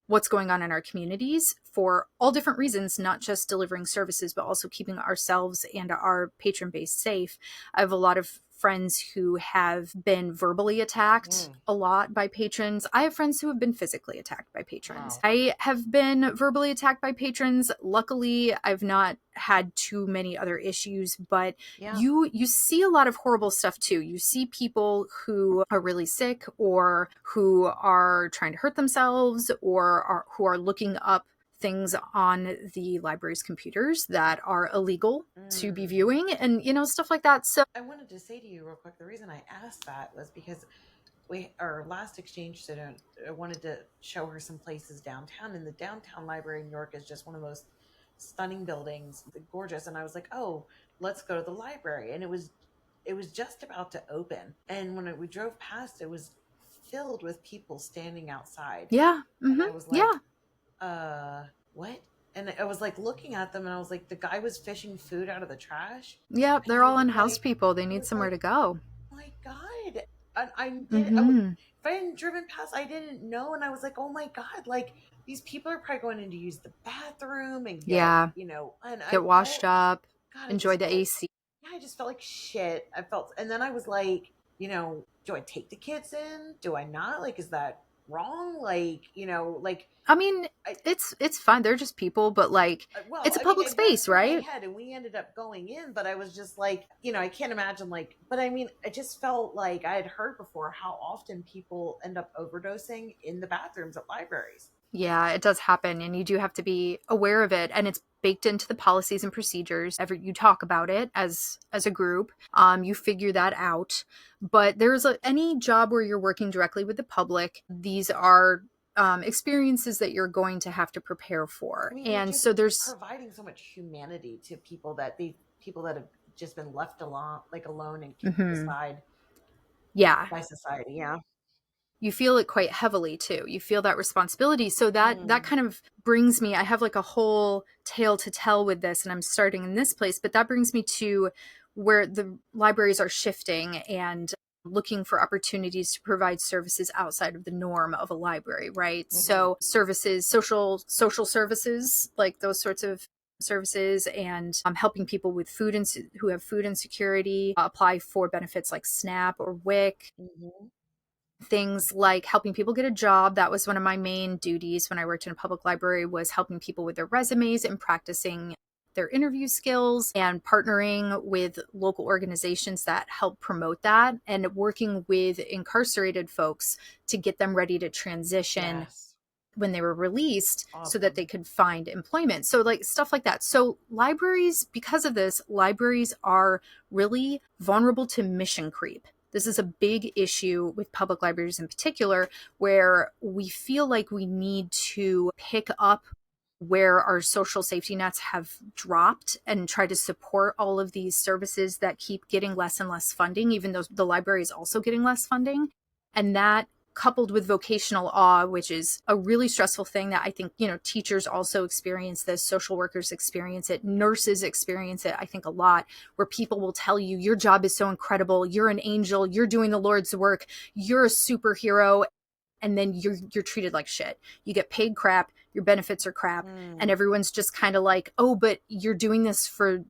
what's going on in our communities for all different reasons, not just delivering services, but also keeping ourselves and our patron base safe. I have a lot of friends who have been verbally attacked a lot by patrons. I have friends who have been physically attacked by patrons. Wow. I have been verbally attacked by patrons. Luckily, I've not had too many other issues, but you see a lot of horrible stuff too. You see people who are really sick, or who are trying to hurt themselves, or who are looking up things on the library's computers that are illegal to be viewing, and stuff like that. So I wanted to say to you real quick, the reason I asked that was because our last exchange student, I wanted to show her some places downtown, and the downtown library in New York is just one of the most stunning buildings, gorgeous. And I was like, oh, let's go to the library. And it was just about to open, and when we drove past, it was filled with people standing outside. And I was like, what? And I was like looking at them, and I was like, the guy was fishing food out of the trash. They're all unhoused people. They need somewhere to go. My God. If I hadn't driven past, I didn't know. And I was like, oh my God, like these people are probably going in to use the bathroom and get washed up, God, enjoy the AC. I just felt like shit. And then I was like, do I take the kids in? Do I not? Like, is that wrong? Like, I mean, it's fine. They're just people, but like, it's a public space, right? And we ended up going in, but I was just like, I can't imagine, like, but I mean, I just felt like I had heard before how often people end up overdosing in the bathrooms at libraries. Yeah, it does happen, and you do have to be aware of it, and it's baked into the policies and procedures. You talk about it as a group, you figure that out. But there's any job where you're working directly with the public, these are experiences that you're going to have to prepare for. I mean, and so there's providing so much humanity to people that have just been left alone and kicked aside by society. You feel it quite heavily too. You feel that responsibility. So that kind of brings me, I have like a whole tale to tell with this, and I'm starting in this place, but that brings me to where the libraries are shifting and looking for opportunities to provide services outside of the norm of a library, right? So services, social services, like those sorts of services, and helping people with who have food insecurity apply for benefits like SNAP or WIC. Things like helping people get a job. That was one of my main duties when I worked in a public library, was helping people with their resumes and practicing their interview skills, and partnering with local organizations that help promote that, and working with incarcerated folks to get them ready to transition when they were released, so that they could find employment. So like stuff like that. So libraries, because of this, libraries are really vulnerable to mission creep. This is a big issue with public libraries in particular, where we feel like we need to pick up where our social safety nets have dropped and try to support all of these services that keep getting less and less funding, even though the library is also getting less funding. And that, coupled with vocational awe, which is a really stressful thing that I think, teachers also experience this, social workers experience it, nurses experience it, I think a lot, where people will tell you, your job is so incredible, you're an angel, you're doing the Lord's work, you're a superhero. and then you're treated like shit. You get paid crap, your benefits are crap, and everyone's just kind of like, oh, but you're doing this for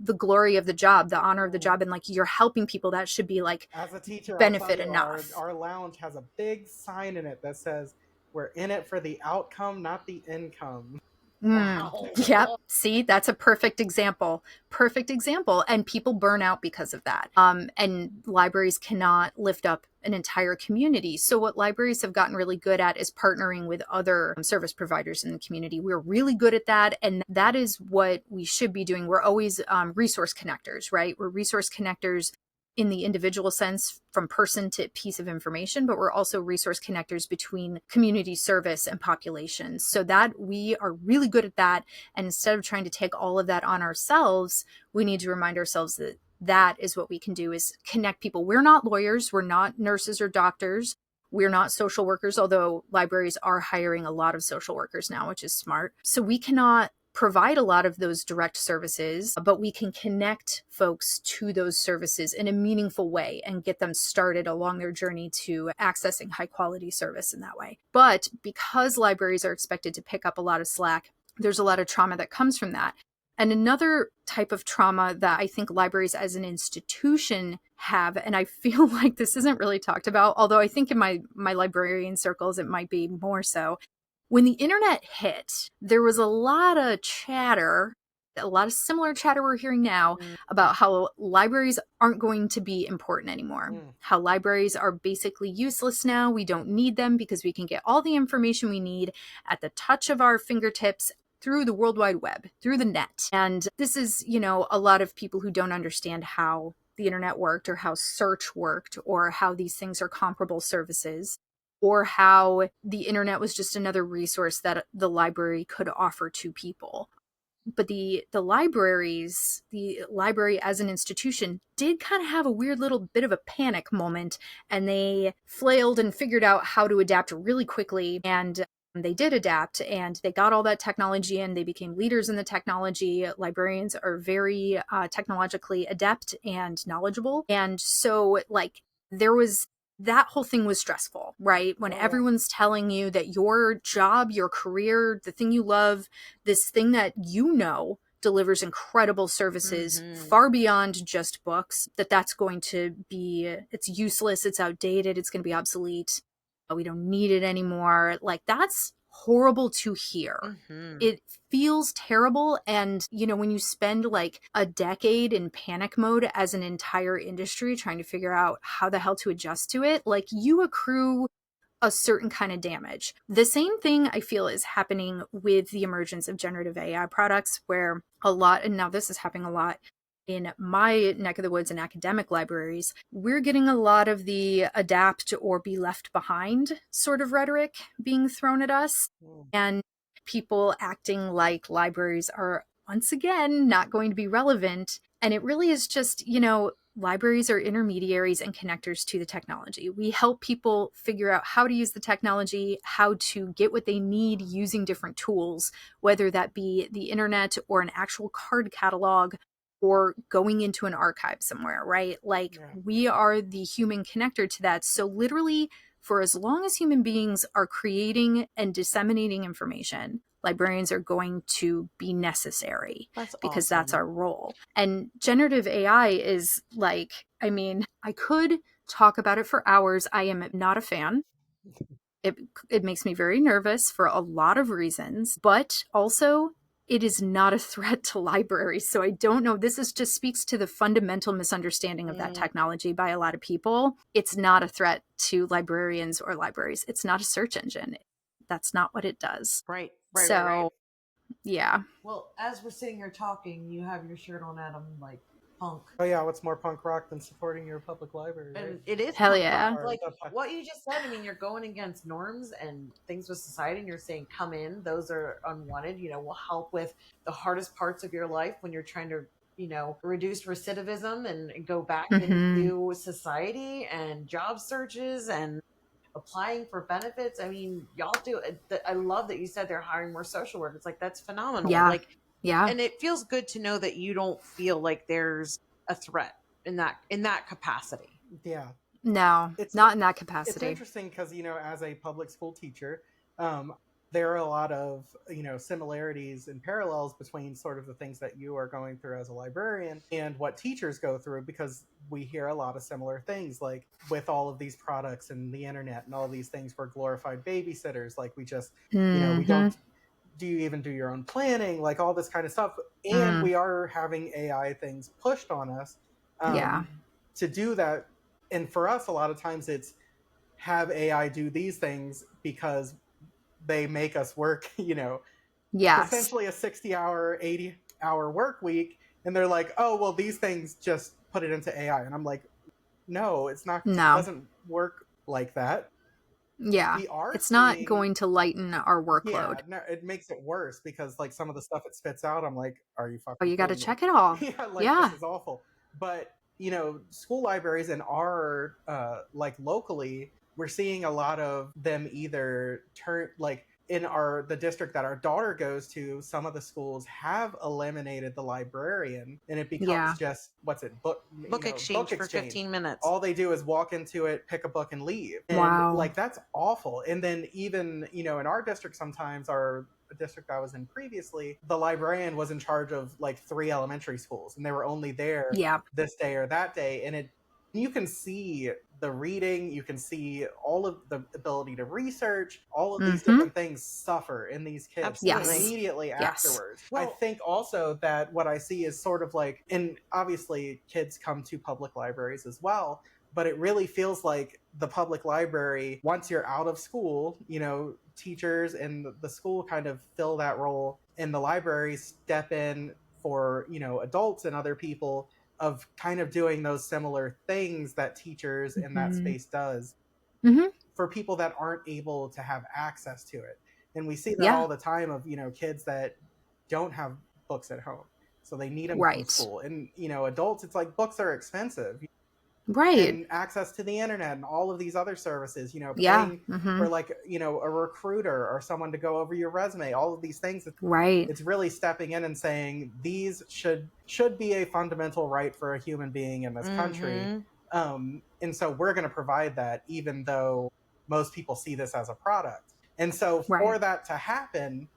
the glory of the job, the honor of the job, and like you're helping people. That should be like As a teacher, I'll tell benefit you, enough. our lounge has a big sign in it that says, "We're in it for the outcome, not the income." Wow. Yep. See, that's a perfect example. Perfect example. And people burn out because of that. And libraries cannot lift up an entire community. So what libraries have gotten really good at is partnering with other service providers in the community. We're really good at that. And that is what we should be doing. We're always resource connectors, right? We're resource connectors in the individual sense from person to piece of information, but we're also resource connectors between community service and populations. So that we are really good at that. And instead of trying to take all of that on ourselves, we need to remind ourselves that that is what we can do, is connect people. We're not lawyers. We're not nurses or doctors. We're not social workers, although libraries are hiring a lot of social workers now, which is smart. So we cannot provide a lot of those direct services, but we can connect folks to those services in a meaningful way and get them started along their journey to accessing high quality service in that way. But because libraries are expected to pick up a lot of slack, there's a lot of trauma that comes from that. And another type of trauma that I think libraries as an institution have, and I feel like this isn't really talked about, although I think in my librarian circles it might be more so. When the internet hit, there was a lot of chatter, a lot of similar chatter we're hearing now about how libraries aren't going to be important anymore, how libraries are basically useless now. We don't need them because we can get all the information we need at the touch of our fingertips through the World Wide Web, through the net. And this is, a lot of people who don't understand how the internet worked or how search worked or how these things are comparable services, or how the internet was just another resource that the library could offer to people. But the library as an institution did kind of have a weird little bit of a panic moment, and they flailed and figured out how to adapt really quickly. And they did adapt, and they got all that technology and they became leaders in the technology. Librarians are very technologically adept and knowledgeable. And so there was, that whole thing was stressful, right? When everyone's telling you that your job, your career, the thing you love, this thing that delivers incredible services far beyond just books, that's going to be, it's useless, it's outdated, it's going to be obsolete, we don't need it anymore. That's horrible to hear. It feels terrible. And, when you spend a decade in panic mode as an entire industry trying to figure out how the hell to adjust to it, you accrue a certain kind of damage. The same thing I feel is happening with the emergence of generative AI products, where and now this is happening a lot in my neck of the woods in academic libraries, we're getting a lot of the adapt or be left behind sort of rhetoric being thrown at us, and people acting like libraries are once again not going to be relevant. And it really is just, libraries are intermediaries and connectors to the technology. We help people figure out how to use the technology, how to get what they need using different tools, whether that be the internet or an actual card catalog or going into an archive somewhere, right? We are the human connector to that. So literally, for as long as human beings are creating and disseminating information, librarians are going to be necessary. Because that's our role. And generative AI is I could talk about it for hours. I am not a fan. It makes me very nervous for a lot of reasons, but also it is not a threat to libraries. So I don't know. This just speaks to the fundamental misunderstanding of that technology by a lot of people. It's not a threat to librarians or libraries. It's not a search engine. That's not what it does. Right. Yeah. Well, as we're sitting here talking, you have your shirt on, Adam, punk. Oh yeah, what's more punk rock than supporting your public library? Right? And it is Hell punk yeah. rock. What you just said, you're going against norms and things with society, and you're saying, come in, those are unwanted, we'll help with the hardest parts of your life when you're trying to, reduce recidivism and go back into society and job searches and applying for benefits. Y'all do it. I love that you said they're hiring more social workers. That's phenomenal. Yeah. And it feels good to know that you don't feel like there's a threat in that capacity. Yeah. No, It's not in that it's capacity. interesting because, as a public school teacher, um, there are a lot of, similarities and parallels between sort of the things that you are going through as a librarian and what teachers go through, because we hear a lot of similar things, like with all of these products and the internet and all these things, we're glorified babysitters. Like, we just, we Mm-hmm. don't, do you even do your own planning, like all this kind of stuff. And Mm. we are having AI things pushed on us, Yeah. um, to do that. And for us, a lot of times it's have AI do these things because they make us work, Yes. essentially a 60-hour, 80-hour work week. And they're like, oh, well, these things, just put it into AI. And I'm like, no, it's not, it No. doesn't work like that. Yeah. We are It's not seeing, going to lighten our workload. yeah, no, it makes it worse, because like some of the stuff it spits out, I'm like, are you Oh, fucking you got to kidding me? check it all. Yeah, like, this Yeah. is awful. But school libraries in our, like, locally, we're seeing a lot of them either turn, like, in the district that our daughter goes to, some of the schools have eliminated the librarian, and it becomes Yeah. just, what's it, Book exchange book for exchange. 15 minutes. All they do is walk into it, pick a book, and leave. And Wow. like, that's awful. And then even, in our district, sometimes, our district I was in previously, the librarian was in charge of like 3 elementary schools, and they were only there Yeah. this day or that day. And you can see the reading, you can see all of the ability to research, all of these Mm-hmm. different things suffer in these kids. Absolutely. Immediately Yes. afterwards. I Well- think also that what I see is sort of like, and obviously kids come to public libraries as well, but it really feels like the public library, once you're out of school, teachers and the school kind of fill that role, and the libraries step in for, adults and other people, of kind of doing those similar things that teachers in that space does, Mm-hmm. for people that aren't able to have access to it. And we see that Yeah. all the time, of, kids that don't have books at home, so they need them from Right. school. And, adults, it's like, books are expensive, Right. and access to the internet and all of these other services, Yeah. paying Mm-hmm. for, like, a recruiter or someone to go over your resume, all of these things. Right. It's really stepping in and saying these should be a fundamental right for a human being in this country. And so we're going to provide that, even though most people see this as a product. And so for Right. that to happen,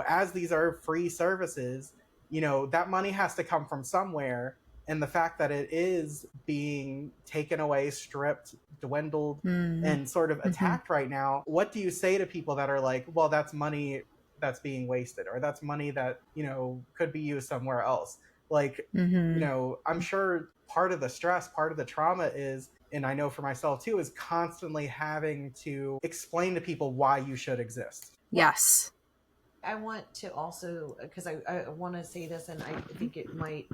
as these are free services, that money has to come from somewhere. And the fact that it is being taken away, stripped, dwindled, and sort of attacked right now, what do you say to people that are like, well, that's money that's being wasted, or that's money that, could be used somewhere else? Like, I'm sure part of the stress, part of the trauma is, and I know for myself too, is constantly having to explain to people why you should exist. Yes. I want to also, because I want to say this, and I think it might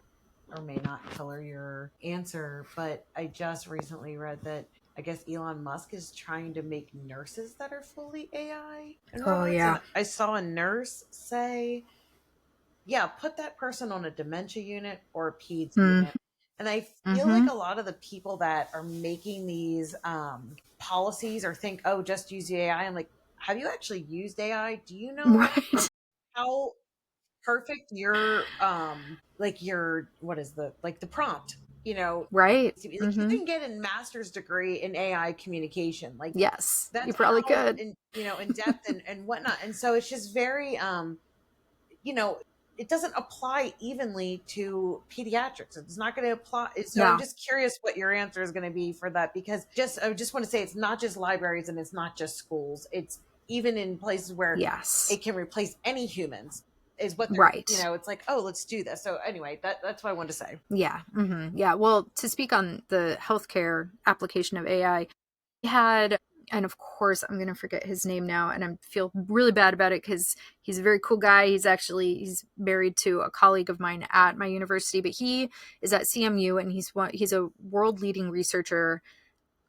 or may not color your answer, but I just recently read that I guess Elon Musk is trying to make nurses that are fully AI. Oh, yeah. And I saw a nurse say, yeah, put that person on a dementia unit or a peds unit. And I feel like a lot of the people that are making these policies or think, oh, just use the AI. I'm like, have you actually used AI? Do you know Right. how perfect your what is the prompt, Right. like you can get a master's degree in AI communication, like Yes. that's You probably how could. in depth and whatnot. And so it's just very it doesn't apply evenly to pediatrics. It's not going to apply. So No. I'm just curious what your answer is going to be for that, because I just want to say it's not just libraries and it's not just schools. It's even in places where Yes. it can replace any humans is what Right. it's like, oh, let's do this. So anyway, that's what I wanted to say. Yeah. Yeah. Well, to speak on the healthcare application of AI, we had, and of course, I'm going to forget his name now, and I feel really bad about it because he's a very cool guy. He's married to a colleague of mine at my university, but he is at CMU, and he's a world leading researcher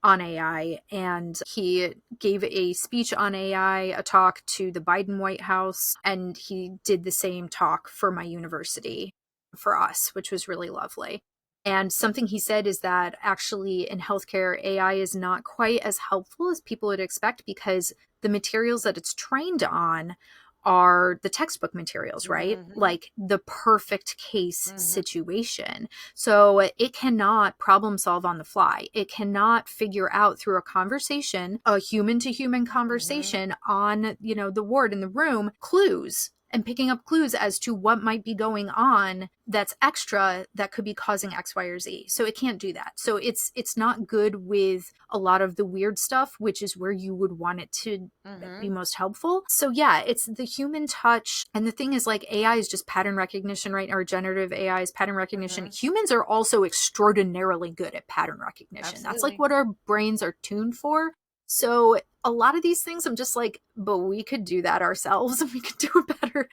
on AI, and he gave a speech on AI, a talk to the Biden White House, and he did the same talk for my university for us, which was really lovely. And something he said is that actually in healthcare, AI is not quite as helpful as people would expect, because the materials that it's trained on are the textbook materials, right? Mhm. Like the perfect case situation. So it cannot problem solve on the fly. It cannot figure out through a conversation, a human to human conversation on, you know, the ward in the room, clues and picking up clues as to what might be going on that's extra that could be causing X, Y, or Z. So it can't do that. So it's not good with a lot of the weird stuff, which is where you would want it to be most helpful. So yeah, it's the human touch. And the thing is, like, AI is just pattern recognition, right? Or generative AI is pattern recognition. Humans are also extraordinarily good at pattern recognition. Absolutely. That's like what our brains are tuned for. So a lot of these things I'm just like, but we could do that ourselves and we could do it better.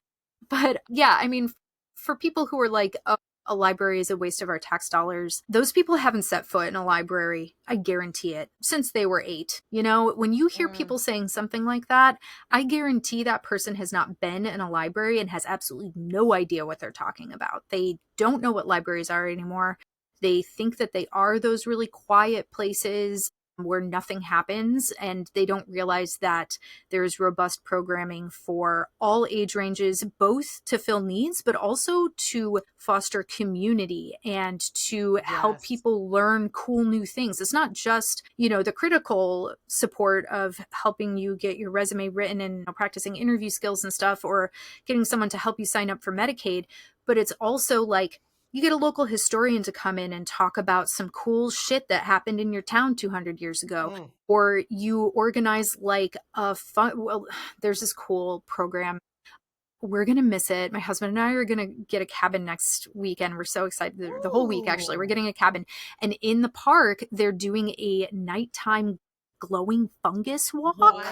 But yeah, I mean, for people who are like, oh, a library is a waste of our tax dollars, those people haven't set foot in a library, I guarantee it, since they were 8. You know, when you hear people saying something like that, I guarantee that person has not been in a library and has absolutely no idea what they're talking about. They don't know what libraries are anymore. They think that they are those really quiet places where nothing happens, and they don't realize that there's robust programming for all age ranges, both to fill needs, but also to foster community and to help people learn cool new things. It's not just, you know, the critical support of helping you get your resume written and, you know, practicing interview skills and stuff, or getting someone to help you sign up for Medicaid, but it's also like, you get a local historian to come in and talk about some cool shit that happened in your town 200 years ago. Or you organize like a fun, well, there's this cool program. We're going to miss it. My husband and I are going to get a cabin next weekend. We're so excited. The whole week, actually, we're getting a cabin. And in the park, they're doing a nighttime glowing fungus walk. What?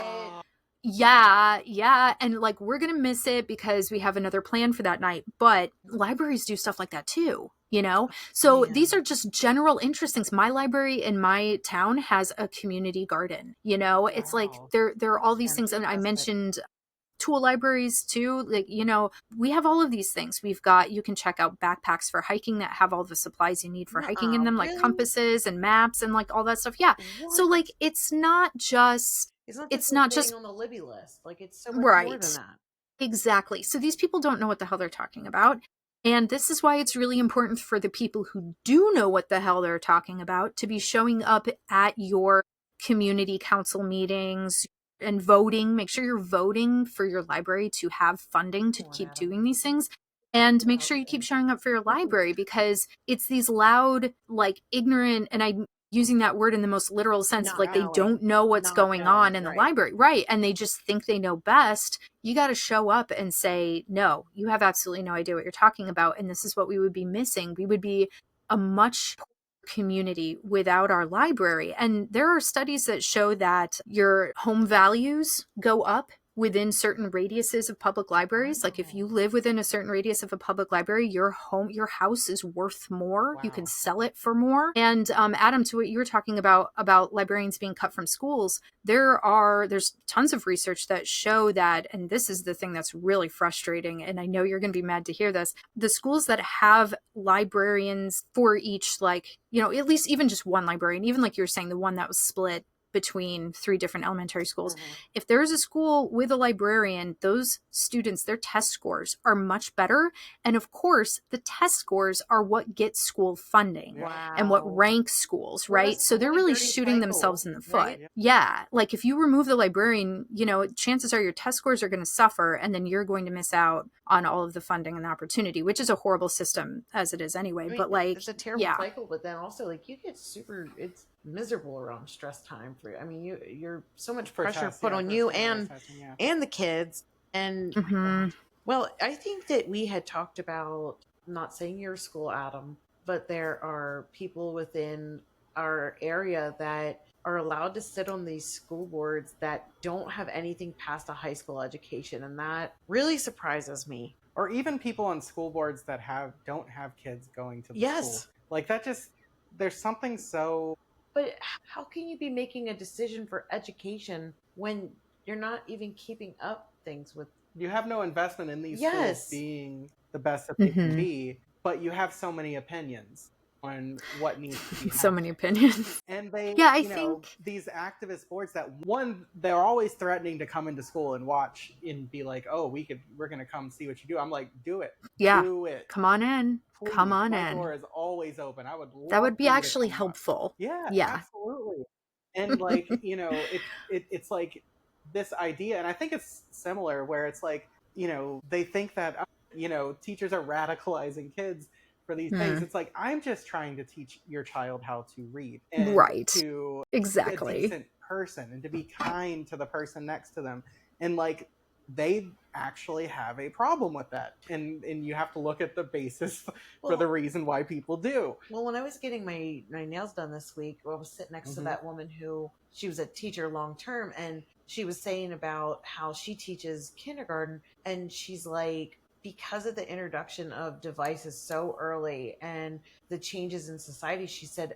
Yeah. And like, we're going to miss it because we have another plan for that night. But libraries do stuff like that too, you know? So these are just general interest things. My library in my town has a community garden, you know? It's like, there are all these things. And I mentioned tool libraries too. Like, you know, we have all of these things. We've got, you can check out backpacks for hiking that have all the supplies you need for hiking in them, like compasses and maps and like all that stuff. Yeah. So like, it's not just on the Libby list. Like, it's so much more than that. Exactly. So these people don't know what the hell they're talking about. And this is why it's really important for the people who do know what the hell they're talking about to be showing up at your community council meetings and voting. Make sure you're voting for your library to have funding to keep doing these things. And make sure you keep showing up for your library, because it's these loud, like, ignorant, and I'm using that word in the most literal sense, like they don't know what's going on in the library. Right. And they just think they know best. You got to show up and say, no, you have absolutely no idea what you're talking about. And this is what we would be missing. We would be a much community without our library. And there are studies that show that your home values go up within certain radiuses of public libraries. Like if you live within a certain radius of a public library, your house is worth more. You can sell it for more. And Adam, to what you were talking about librarians being cut from schools, there's tons of research that show that, and this is the thing that's really frustrating, and I know you're going to be mad to hear this, the schools that have librarians for each, like, you know, at least even just one librarian, even like you were saying, the one that was split between 3 different elementary schools. If there's a school with a librarian, those students, their test scores are much better. And of course, the test scores are what gets school funding and what ranks schools, right? So they're really shooting themselves in the foot. Right? Yeah. Like if you remove the librarian, you know, chances are your test scores are going to suffer, and then you're going to miss out on all of the funding and the opportunity, which is a horrible system as it is anyway. I mean, but like, it's a terrible cycle, but then also like you get it's miserable around stress time for you. I mean, you're so much pressure put on you and the kids. And well, I think that we had talked about, not saying your school, Adam, but there are people within our area that are allowed to sit on these school boards that don't have anything past a high school education, and that really surprises me. Or even people on school boards that don't have kids going to the school. Like that just, there's something so. But how can you be making a decision for education when you're not even keeping up things with? You have no investment in these schools being the best that they can be, but you have so many opinions on what needs to be So many happening. opinions. And they, Yeah, I you know, think these activist boards that they're always threatening to come into school and watch and be like, oh, we're going to come see what you do. I'm like, do it. yeah. Do it. Come on in. Please. Come on My in. door is always open. I would That love would be for you to actually come watch. helpful. Yeah, Yeah. absolutely. And like, you know, it's like this idea, and I think it's similar where it's like, you know, they think that, you know, teachers are radicalizing kids for these things. It's like, I'm just trying to teach your child how to read and Right. to be a Exactly. decent person and to be kind to the person next to them. And like, they actually have a problem with that. And you have to look at the basis for the reason why people do. Well, when I was getting my nails done this week, I was sitting next to that woman who, she was a teacher long term, and she was saying about how she teaches kindergarten, and she's like, because of the introduction of devices so early and the changes in society, she said,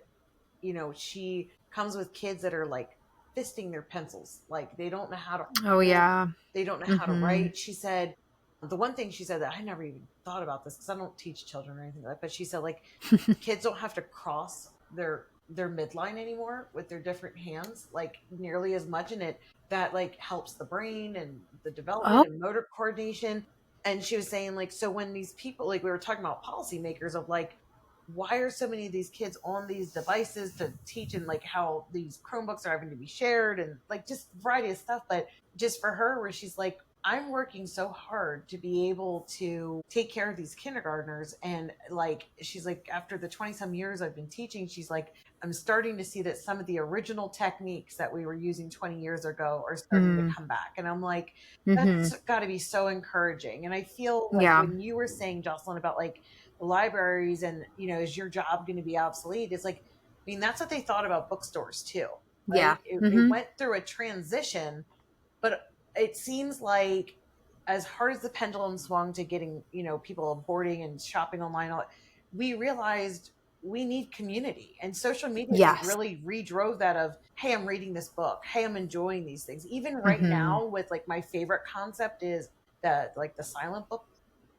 you know, she comes with kids that are like fisting their pencils, like they don't know how to Oh yeah. they don't know how to write. She said, the one thing she said that I never even thought about this because I don't teach children or anything like that, but she said like kids don't have to cross their midline anymore with their different hands like nearly as much, and that like helps the brain and the development and motor coordination. And she was saying like, so when these people, like we were talking about policymakers of like, why are so many of these kids on these devices to teach, and like how these Chromebooks are having to be shared and like just a variety of stuff. But just for her, where she's like, I'm working so hard to be able to take care of these kindergartners. And like, she's like, after the 20 some years I've been teaching, she's like, I'm starting to see that some of the original techniques that we were using 20 years ago are starting to come back. And I'm like, that's got to be so encouraging. And I feel like when you were saying, Jocelyn, about like the libraries and, you know, is your job going to be obsolete? It's like, I mean, that's what they thought about bookstores too. Right? Yeah. It went through a transition, but it seems like as hard as the pendulum swung to getting, you know, people boarding and shopping online, we realized we need community, and social media like really redrove that of, hey, I'm reading this book. Hey, I'm enjoying these things. Even right now with like my favorite concept is the silent book.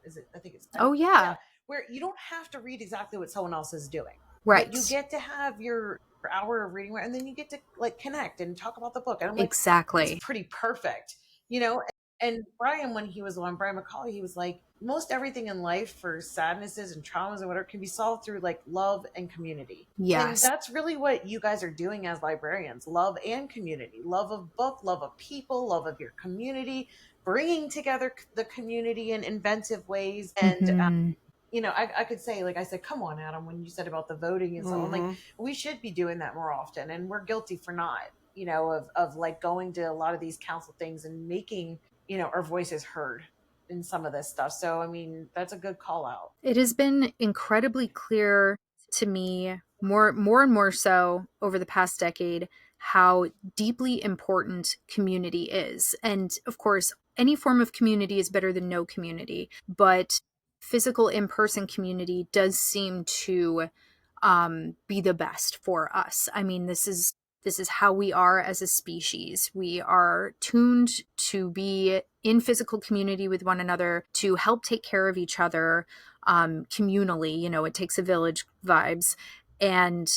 Is it? I think it's. Oh yeah. Where you don't have to read exactly what someone else is doing. Right. But you get to have your hour of reading, and then you get to like connect and talk about the book. And I'm like, exactly. It's pretty perfect, you know? And Brian, when he was on Brian McCauley, he was like, most everything in life for sadnesses and traumas and whatever can be solved through like love and community. Yes. And that's really what you guys are doing as librarians, love and community, love of book, love of people, love of your community, bringing together the community in inventive ways. And, you know, I could say, like I said, come on, Adam, when you said about the voting and so on, like we should be doing that more often. And we're guilty for not, you know, of like going to a lot of these council things and making, you know, our voices heard in some of this stuff. So, I mean, that's a good call out. It has been incredibly clear to me more and more so over the past decade how deeply important community is. And of course, any form of community is better than no community, but physical in-person community does seem to be the best for us. I mean, this is how we are as a species. We are tuned to be in physical community with one another, to help take care of each other communally. You know, it takes a village vibes. And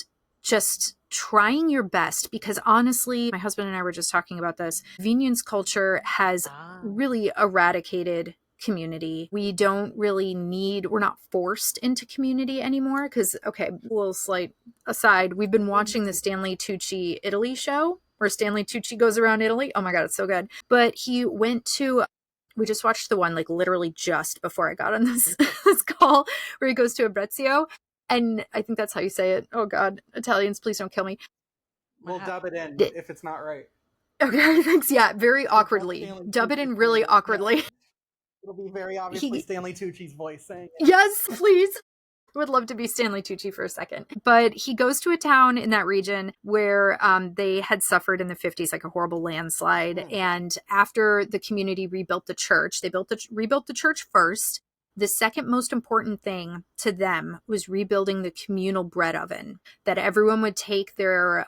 just trying your best, because honestly, my husband and I were just talking about this. Convenience culture has really eradicated community. We don't really we're not forced into community anymore because, okay, little slight aside, we've been watching the Stanley Tucci Italy show where Stanley Tucci goes around Italy. Oh my God, it's so good. But we just watched the one like literally just before I got on this call where he goes to Abruzzo. And I think that's how you say it. Oh God, Italians, please don't kill me. We'll dub it in if it's not right. Okay, thanks. Yeah, very awkwardly. Dub it in really awkwardly. Yeah. It'll be very obviously Stanley Tucci's voice saying it. Yes, please. Would love to be Stanley Tucci for a second. But he goes to a town in that region where they had suffered in the 50s like a horrible landslide. And after the community rebuilt the church, they rebuilt the church first. The second most important thing to them was rebuilding the communal bread oven that everyone would take their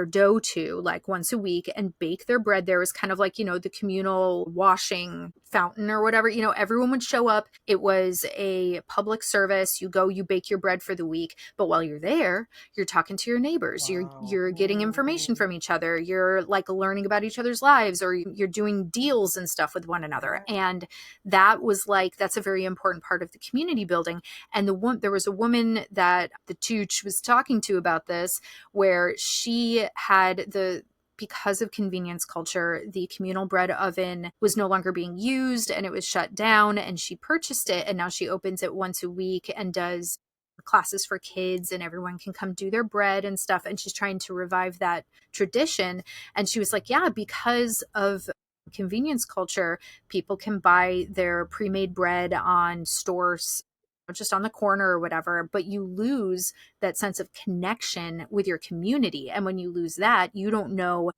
dough to like once a week and bake their bread. There was kind of like, the communal washing fountain or whatever, everyone would show up. It was a public service. You go, you bake your bread for the week. But while you're there, you're talking to your neighbors. Wow. You're getting information from each other. You're like learning about each other's lives, or you're doing deals and stuff with one another. And that was like, that's a very important part of the community building. And there was a woman that the Tooch was talking to about this, where she had because of convenience culture, the communal bread oven was no longer being used and it was shut down, and she purchased it, and now she opens it once a week and does classes for kids, and everyone can come do their bread and stuff. And she's trying to revive that tradition. And she was like, yeah, because of convenience culture, people can buy their pre-made bread on stores just on the corner or whatever, but you lose that sense of connection with your community. And when you lose that, you don't know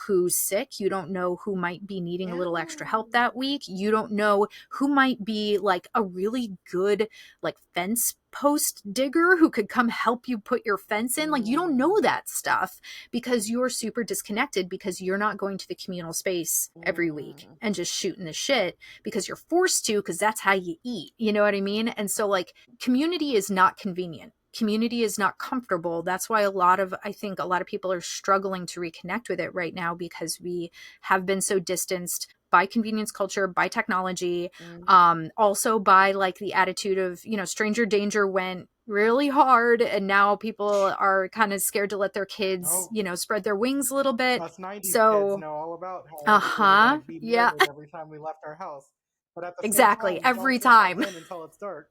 who's sick. You don't know who might be needing a little extra help that week. You don't know who might be like a really good like fence post digger who could come help you put your fence in. Like, you don't know that stuff because you're super disconnected, because you're not going to the communal space every week and just shooting the shit because you're forced to, because that's how you eat. You know what I mean? And so like, community is not convenient. Community is not comfortable. That's why I think a lot of people are struggling to reconnect with it right now, because we have been so distanced by convenience culture, by technology, also by like the attitude of, stranger danger went really hard, and now people are kind of scared to let their kids, spread their wings a little bit. Us 90s So kids know all about how we were going to be murdered every time we left our house. But at the exactly, same time, every don't let time us in until it's dark.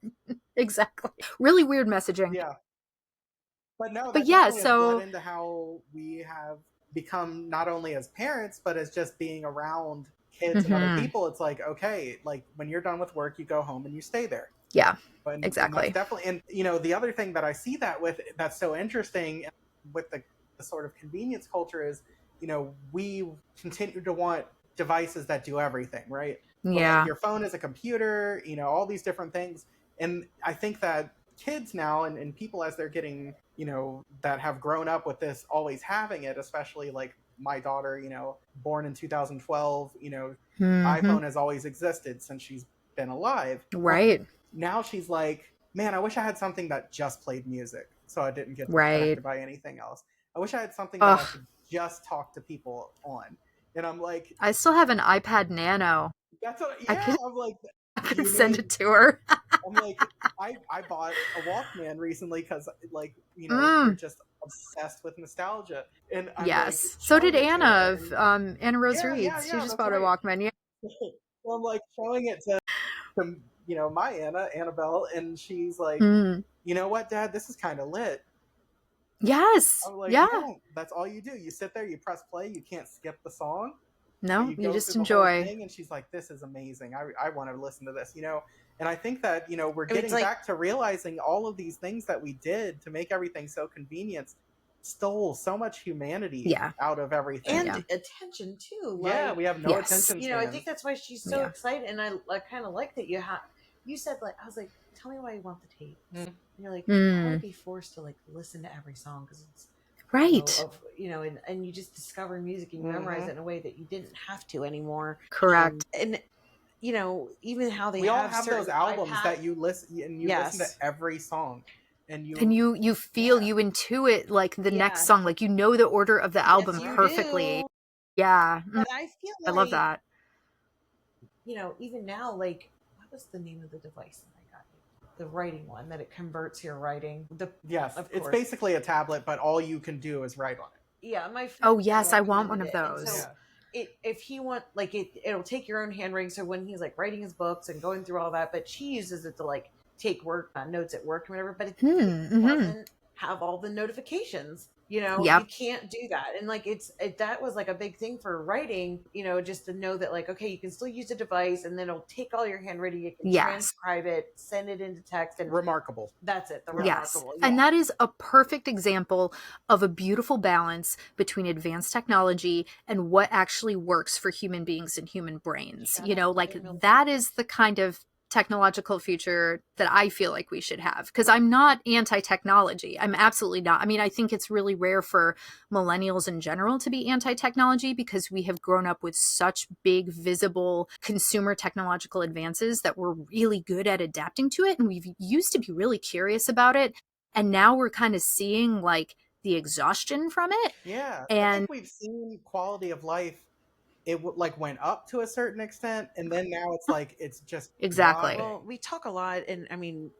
Exactly. Really weird messaging. Yeah. But no, that But yeah, definitely has bled into how we have become, not only as parents, but as just being around kids and other people. It's like, okay, like when you're done with work, you go home and you stay there. Yeah, and exactly. And that's definitely, and the other thing that I see that with, that's so interesting with the sort of convenience culture is, we continue to want devices that do everything, right? Yeah. Like your phone is a computer, all these different things. And I think that kids now and people as they're getting, that have grown up with this, always having it, especially like my daughter, born in 2012, iPhone has always existed since she's been alive. Right. Now she's like, man, I wish I had something that just played music so I didn't get distracted by anything else. I wish I had something that I could just talk to people on. And I'm like, I still have an iPad Nano. That's what, yeah. I'm like, I could send it to her. I'm like, I bought a Walkman recently because, like, we're just obsessed with nostalgia. And I'm like, so did Anna of Anna Rose Reads. She just bought a Walkman. Yeah. So I'm like showing it to my Annabelle, and she's like, you know what, Dad, this is kind of lit. Yes. I'm like, yeah. That's all you do. You sit there, you press play, you can't skip the song. No, you just enjoy. And she's like, this is amazing. I want to listen to this, And I think that, we're getting back to realizing all of these things that we did to make everything so convenient stole so much humanity out of everything. And attention, too. We have no attention spans. I think that's why she's so excited. And I kind of like that you said, like, I was like, tell me why you want the tape. And you're like, I want to be forced to, like, listen to every song because it's right. And you just discover music and you memorize it in a way that you didn't have to anymore. Correct. And even how we all have those albums that you listen and you listen to every song. And you feel, you intuit like the next song, like the order of the album perfectly. Do. Yeah. But I feel like, I love that. Even now, like, what was the name of the device that I got? The writing one that it converts your writing. It's basically a tablet, but all you can do is write on it. Yeah, my friend. Oh yes, I want one of those. So if he want, like, it'll take your own handwriting. So when he's like writing his books and going through all that, but she uses it to like take notes at work and whatever. But it doesn't have all the notifications. You can't do that. And like that was like a big thing for writing, just to know that, like, okay, you can still use a device and then it'll take all your handwriting, you can transcribe it, send it into text, and remarkable. That's it. Remarkable. And that is a perfect example of a beautiful balance between advanced technology and what actually works for human beings and human brains. Like that is the kind of technological future that I feel like we should have. Because I'm not anti-technology. I'm absolutely not. I mean, I think it's really rare for millennials in general to be anti-technology because we have grown up with such big, visible consumer technological advances that we're really good at adapting to it. And we've used to be really curious about it. And now we're kind of seeing like the exhaustion from it. Yeah, I And think we've seen quality of life. It like went up to a certain extent, and then now it's like it's just exactly. dropping. Well, we talk a lot, and I mean,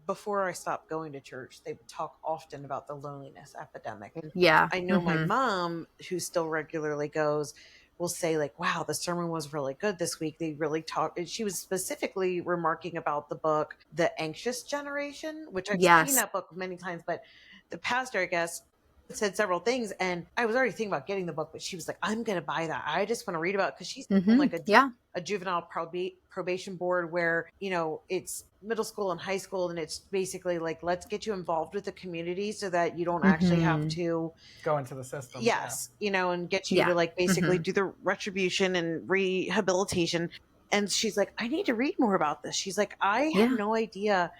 before I stopped going to church, they would talk often about the loneliness epidemic. And Yeah. I know my mom, who still regularly goes, will say like, wow, the sermon was really good this week. They really talked. She was specifically remarking about the book, The Anxious Generation, which I've seen that book many times, but the pastor, I guess, said several things, and I was already thinking about getting the book, but she was like, I'm going to buy that. I just want to read about it, because she's on like a juvenile probation board where, you know, it's middle school and high school, and it's basically like, let's get you involved with the community so that you don't actually have to go into the system. Yes. You know, and get you to like basically do the retribution and rehabilitation. And she's like, I need to read more about this. She's like, I had no idea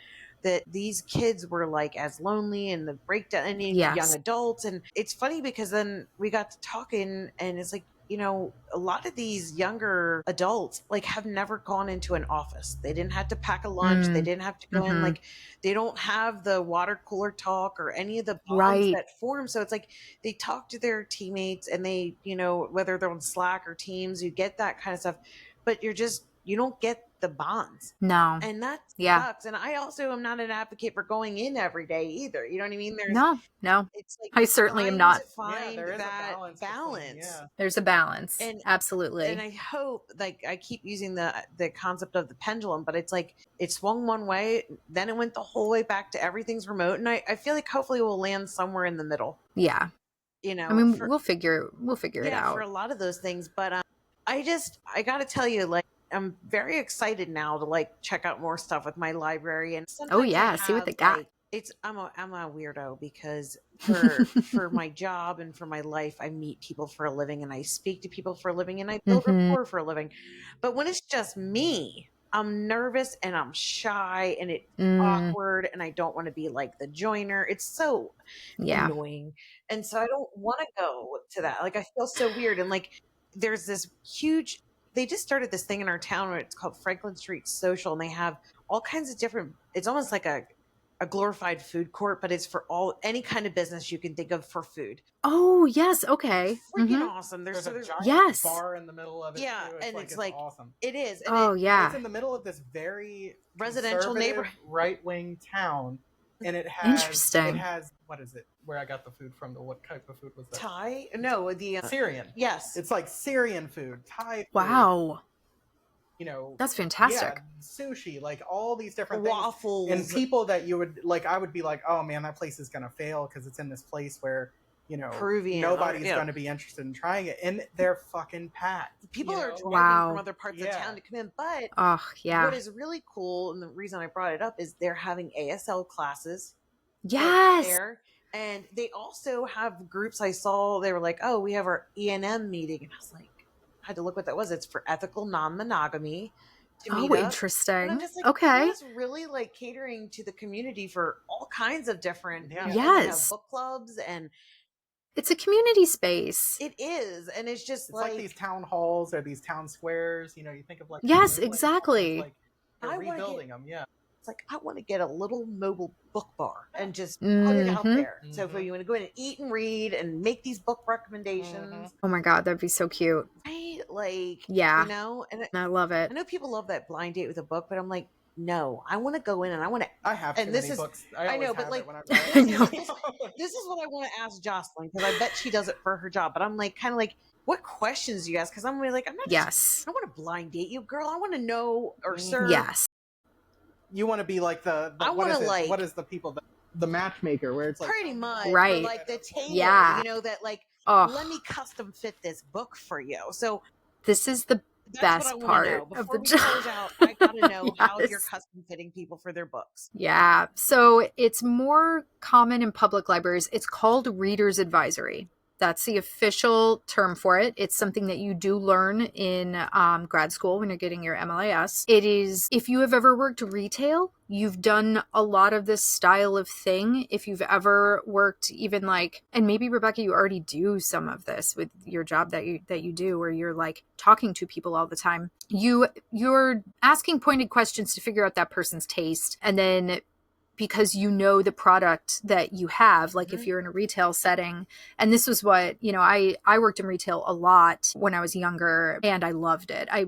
that these kids were like as lonely, and the breakdown, and young adults. And it's funny because then we got to talking, and it's like, you know, a lot of these younger adults like have never gone into an office. They didn't have to pack a lunch. They didn't have to go in. Like, they don't have the water cooler talk or any of the bonds that form. So it's like they talk to their teammates, and they, you know, whether they're on Slack or Teams, you get that kind of stuff, but you don't get the bonds. No. And that sucks. And I also am not an advocate for going in every day either. You know what I mean? No. It's like, I certainly am not. Find there is that a balance. There's a balance. And, absolutely. And I hope, like, I keep using the concept of the pendulum, but it's like it swung one way, then it went the whole way back to everything's remote. And I feel like hopefully we'll land somewhere in the middle. Yeah. You know, I mean, we'll figure it out for a lot of those things. But I got to tell you, like, I'm very excited now to like check out more stuff with my librarian. Sometimes see what they got. Like, I'm a weirdo because for my job and for my life, I meet people for a living, and I speak to people for a living, and I build rapport for a living. But when it's just me, I'm nervous and I'm shy, and it's awkward, and I don't want to be like the joiner. It's so annoying. And so I don't want to go to that. Like, I feel so weird. And like, there's this huge, they just started this thing in our town where it's called Franklin Street Social, and they have all kinds of different, it's almost like a glorified food court, but it's for any kind of business you can think of for food. Oh, yes. Okay. Freaking awesome. There's a giant bar in the middle of it. Yeah. Too. And it's like awesome. It is. And it's in the middle of this very residential neighborhood, right-wing town. And it has, interesting. It has, what is it? Where I got the food from? What type of food was that? Thai? No, the Syrian. Yes, it's like Syrian food, Thai food. Wow, you know, that's fantastic. Yeah, sushi, like all these different waffles, things. And people that you would like, I would be like, oh man, that place is gonna fail because it's in this place where, you know, Peruvian, nobody's going to be interested in trying it, and they're fucking packed. People are driving from other parts of town to come in, but what is really cool, and the reason I brought it up, is they're having ASL classes. Yes. There. And they also have groups. I saw they were like, oh, we have our E&M meeting, and I was like, I had to look what that was. It's for ethical non-monogamy. Interesting. And I'm just like, okay. It's really like catering to the community for all kinds of different. Yes. They have book clubs, and it's a community space. It is, and it's just it's like these town halls or these town squares. You know, you think of like exactly. Like they're rebuilding them. Yeah. It's like, I want to get a little mobile book bar and just put it out there. So if you want to go in and eat and read and make these book recommendations. Oh my God, that'd be so cute. Right? Like, you know, and I love it. I know people love that blind date with a book, but I'm like, no, I want to go in and I want to. I have too many books. I know, but like, this is what I want to ask Jocelyn, because I bet she does it for her job. But I'm like, kind of like, what questions do you ask? Because I'm really like, I'm not. Yes. I don't want to blind date you, girl. I want to know, or sir. Yes. You want to be like the I want to like. What is the people? The matchmaker, where it's like pretty much right, or like the tailor. Yeah. You know that like. Let me custom fit this book for you. So this is the best part of the job. I gotta know how you're custom fitting people for their books. Yeah. So it's more common in public libraries. It's called Reader's Advisory. That's the official term for it. It's something that you do learn in grad school when you're getting your MLIS. It is, if you have ever worked retail, you've done a lot of this style of thing. If you've ever worked even like, and maybe Rebecca, you already do some of this with your job that you do, where you're like talking to people all the time. You're asking pointed questions to figure out that person's taste, and then because you know the product that you have, like if you're in a retail setting. And this was what, I worked in retail a lot when I was younger, and I loved it. I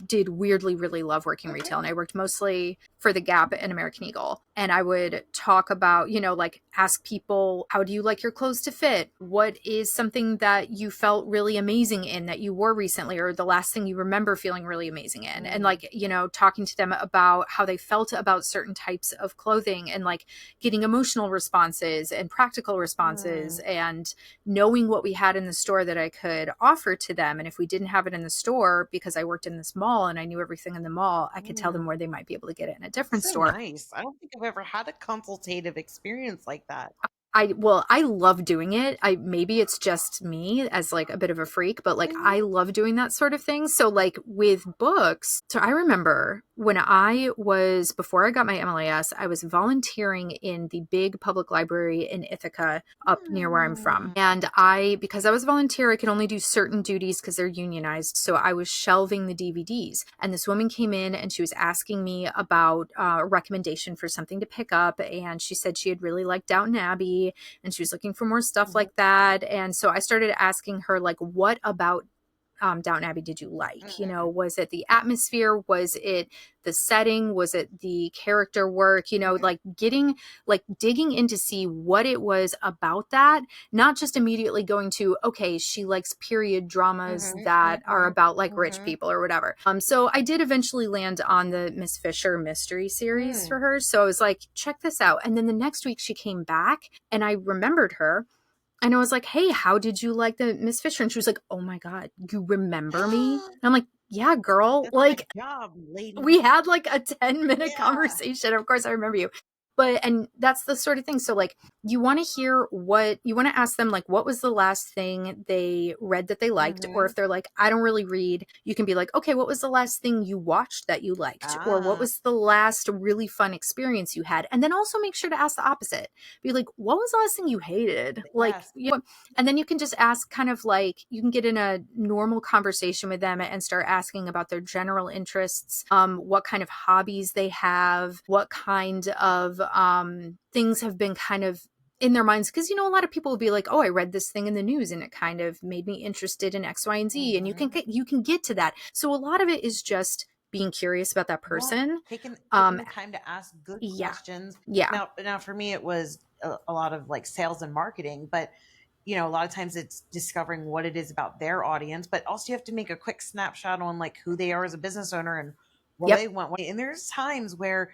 did weirdly really love working retail, and I worked mostly for the Gap and American Eagle. And I would talk about, like ask people, how do you like your clothes to fit? What is something that you felt really amazing in that you wore recently, or the last thing you remember feeling really amazing in? And like, talking to them about how they felt about certain types of clothing, and like getting emotional responses and practical responses, and knowing what we had in the store that I could offer to them. And if we didn't have it in the store, because I worked in this mall and I knew everything in the mall, I could tell them where they might be able to get it in a different store. Nice. I don't think I've ever had a consultative experience like that. I love doing it. Maybe it's just me as like a bit of a freak, but like I love doing that sort of thing. So like with books, so I remember before I got my MLIS, I was volunteering in the big public library in Ithaca up near where I'm from. And because I was a volunteer, I could only do certain duties because they're unionized. So I was shelving the DVDs, and this woman came in and she was asking me about a recommendation for something to pick up. And she said she had really liked Downton Abbey, and she was looking for more stuff like that. And so I started asking her, like, what about Downton Abbey did you like? Was it the atmosphere? Was it the setting? Was it the character work? Like digging in to see what it was about that, not just immediately going to, okay, she likes period dramas that are about like rich people or whatever. So I did eventually land on the Miss Fisher mystery series for her. So I was like, check this out. And then the next week she came back and I remembered her. And I was like, hey, how did you like the Miss Fisher? And she was like, oh my God, you remember me? And I'm like, yeah, girl. That's like, good job, lady. We had like a 10-minute conversation. Of course, I remember you. And that's the sort of thing. So like, you want to ask them, like, what was the last thing they read that they liked? Or if they're like, I don't really read, you can be like, okay, what was the last thing you watched that you liked? Or what was the last really fun experience you had? And then also make sure to ask the opposite. Be like, what was the last thing you hated? Like, and then you can just ask kind of like, you can get in a normal conversation with them and start asking about their general interests, what kind of hobbies they have, what kind of things have been kind of in their minds. Because, a lot of people will be like, oh, I read this thing in the news and it kind of made me interested in X, Y, and Z. And you can get to that. So a lot of it is just being curious about that person. Taking the time to ask good questions. Yeah. Now for me, it was a lot of like sales and marketing, but a lot of times it's discovering what it is about their audience, but also you have to make a quick snapshot on like who they are as a business owner and what they want. And there's times where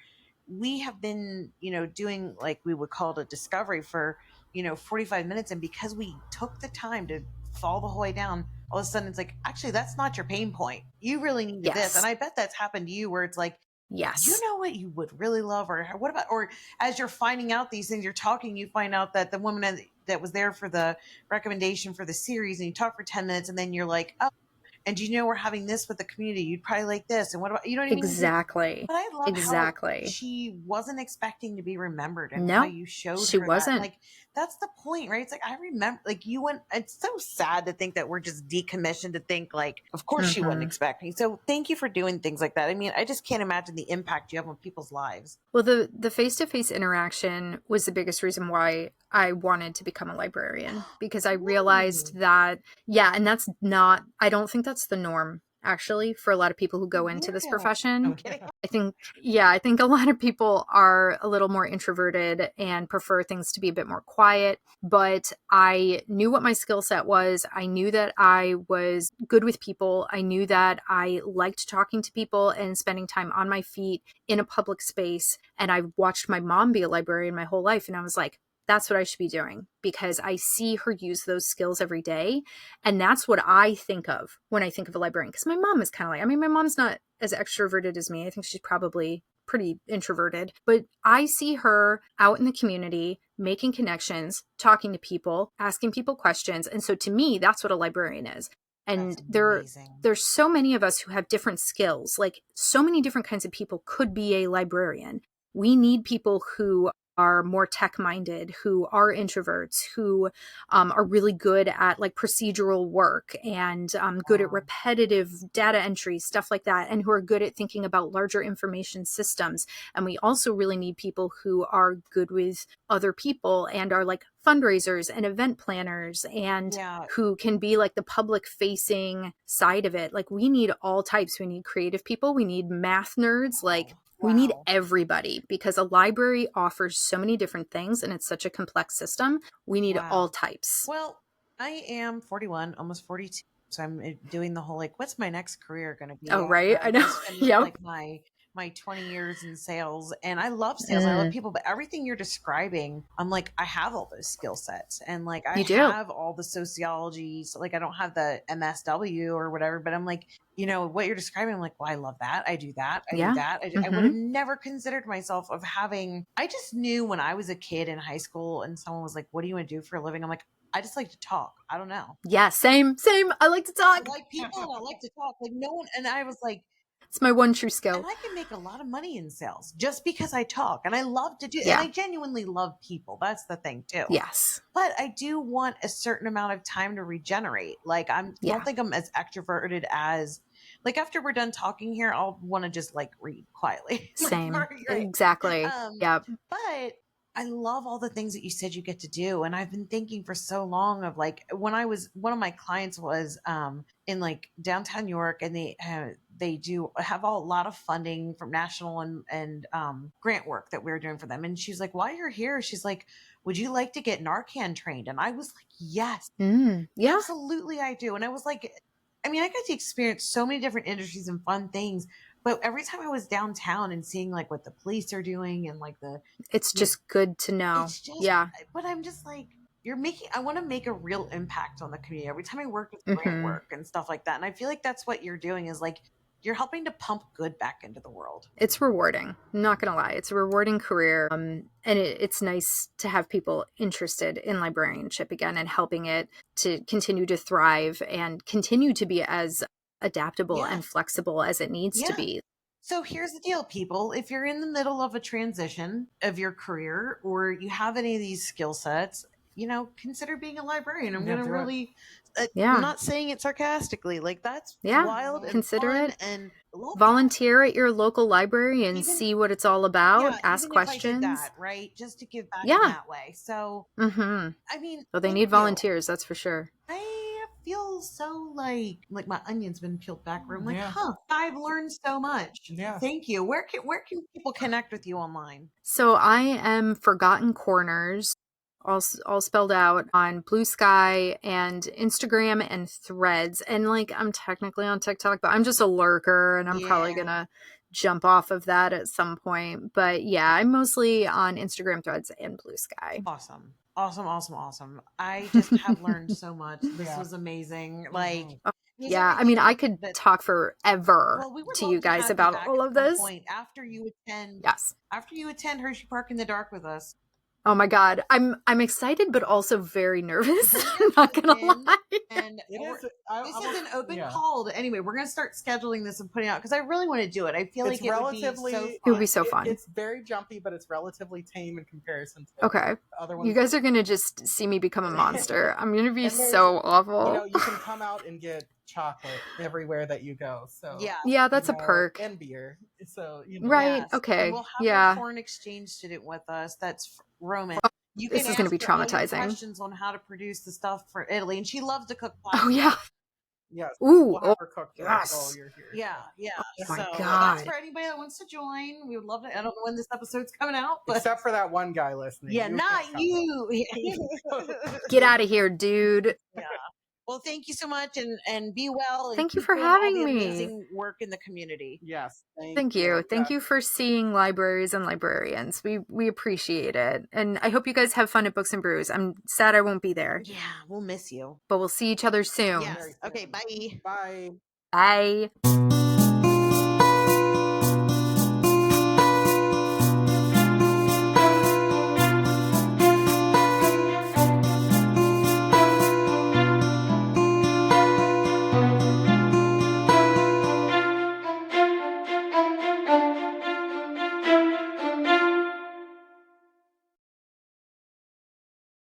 we have been, doing like we would call it a discovery for, 45 minutes. And because we took the time to fall the whole way down, all of a sudden it's like, actually, that's not your pain point. You really need this. And I bet that's happened to you where it's like, yes, you know what you would really love, or what about, or as you're finding out these things, you're talking, you find out that the woman that was there for the recommendation for the series, and you talk for 10 minutes, and then you're like, oh, and we're having this with the community. You'd probably like this. And what about, you know what I mean? Exactly. But I love how she wasn't expecting to be, remembered, and how you showed she her wasn't. that. Like, that's the point, right? It's like, I remember, like, you went, it's so sad to think that we're just decommissioned to think like, of course she wouldn't expect me. So thank you for doing things like that. I mean, I just can't imagine the impact you have on people's lives. Well, the face-to-face interaction was the biggest reason why I wanted to become a librarian, because I realized that, and that's not, I don't think that's the norm, actually, for a lot of people who go into this profession. I'm kidding. I think a lot of people are a little more introverted and prefer things to be a bit more quiet, but I knew what my skill set was. I knew that I was good with people. I knew that I liked talking to people and spending time on my feet in a public space. And I watched my mom be a librarian my whole life. And I was like, that's what I should be doing, because I see her use those skills every day. And that's what I think of when I think of a librarian. Because my mom is kind of like, my mom's not as extroverted as me. I think she's probably pretty introverted, but I see her out in the community, making connections, talking to people, asking people questions. And so to me, that's what a librarian is. And there's so many of us who have different skills, like so many different kinds of people could be a librarian. We need people who are more tech-minded, who are introverts, who are really good at like procedural work and good at repetitive data entry, stuff like that, and who are good at thinking about larger information systems. And we also really need people who are good with other people and are like fundraisers and event planners and who can be like the public facing side of it. Like we need all types. We need creative people. We need math nerds. Like we need everybody, because a library offers so many different things and it's such a complex system. We need all types. Well, I am 41, almost 42. So I'm doing the whole, like, what's my next career going to be? Oh, right. I know. Yeah. Like my 20 years in sales, and I love sales. I love people, but everything you're describing, I'm like, I have all those skill sets, and like I have all the sociology. So like I don't have the MSW or whatever, but I'm like, you know, what you're describing, I'm like, well, I love that. I do that. I do that. I would have never considered myself of having, I just knew when I was a kid in high school and someone was like, what do you want to do for a living? I'm like, I just like to talk. I don't know. Yeah, same. I like to talk. I like people and I like to talk. Like no one, and I was like, it's my one true skill. And I can make a lot of money in sales just because I talk, and I love to do it. And I genuinely love people. That's the thing too. Yes. But I do want a certain amount of time to regenerate. Like don't think I'm as extroverted as, like, after we're done talking here, I'll want to just like read quietly. Same. Exactly. But I love all the things that you said you get to do. And I've been thinking for so long of like, when I was, one of my clients was in like downtown New York, and they do have a lot of funding from national and grant work that we're doing for them. And she's like, while you're here, she's like, would you like to get Narcan trained? And I was like, yes, absolutely I do. And I was like, I mean, I got to experience so many different industries and fun things. But every time I was downtown and seeing like what the police are doing and like it's just good to know. But I'm just like, I want to make a real impact on the community. Every time I work with grant work and stuff like that. And I feel like that's what you're doing, is like, you're helping to pump good back into the world. It's rewarding. I'm not going to lie. It's a rewarding career. And it's nice to have people interested in librarianship again and helping it to continue to thrive and continue to be as adaptable and flexible as it needs to be. So here's the deal, people. If you're in the middle of a transition of your career, or you have any of these skill sets, you know, consider being a librarian. I'm going to really, I'm not saying it sarcastically. Like, that's wild and consider fun, it. and volunteer at your local library and see what it's all about. Ask questions. If I did that, right? Just to give back in that way. So, I mean, well, they need volunteers. That's for sure. I feel so like my onion's been peeled back. I'm like, I've learned so much. Thank you. Where can people connect with you online? So I am Forgotten Corners, all spelled out, on Blue Sky and Instagram and Threads. And like, I'm technically on TikTok, but I'm just a lurker, and I'm probably gonna jump off of that at some point. But yeah, I'm mostly on Instagram, Threads, and Blue Sky. Awesome. I just have learned so much. This was amazing. Like, I mean, I could talk forever to you guys about all of this. After you attend, after you attend Hershey Park in the Dark with us. Oh my God, I'm excited, but also very nervous. I'm not gonna lie. And this is an open call. Anyway, we're gonna start scheduling this and putting it out, because I really want to do it. I feel like it would be so fun. It's very jumpy, but it's relatively tame in comparison to the other ones. You guys are gonna just see me become a monster. I'm gonna be so awful. awful. You know, you can come out and get chocolate everywhere that you go. So that's a perk. And beer. So okay. And we'll have a foreign exchange student with us. That's Roman. This is going to be traumatizing. Questions on how to produce the stuff for Italy, and she loves to cook. Oh yeah. Yes. Ooh. Yes. Yeah. Oh my God. That's for anybody that wants to join. We would love to. I don't know when this episode's coming out, but except for that one guy listening. Yeah, not you. Get out of here, dude. Yeah. Well, thank you so much, and be well. And thank you for having me. Amazing work in the community. Yes. Thank you. Thank you for seeing libraries and librarians. We appreciate it. And I hope you guys have fun at Books and Brews. I'm sad I won't be there. Yeah, we'll miss you. But we'll see each other soon. Yes. Okay, bye. Bye. Bye.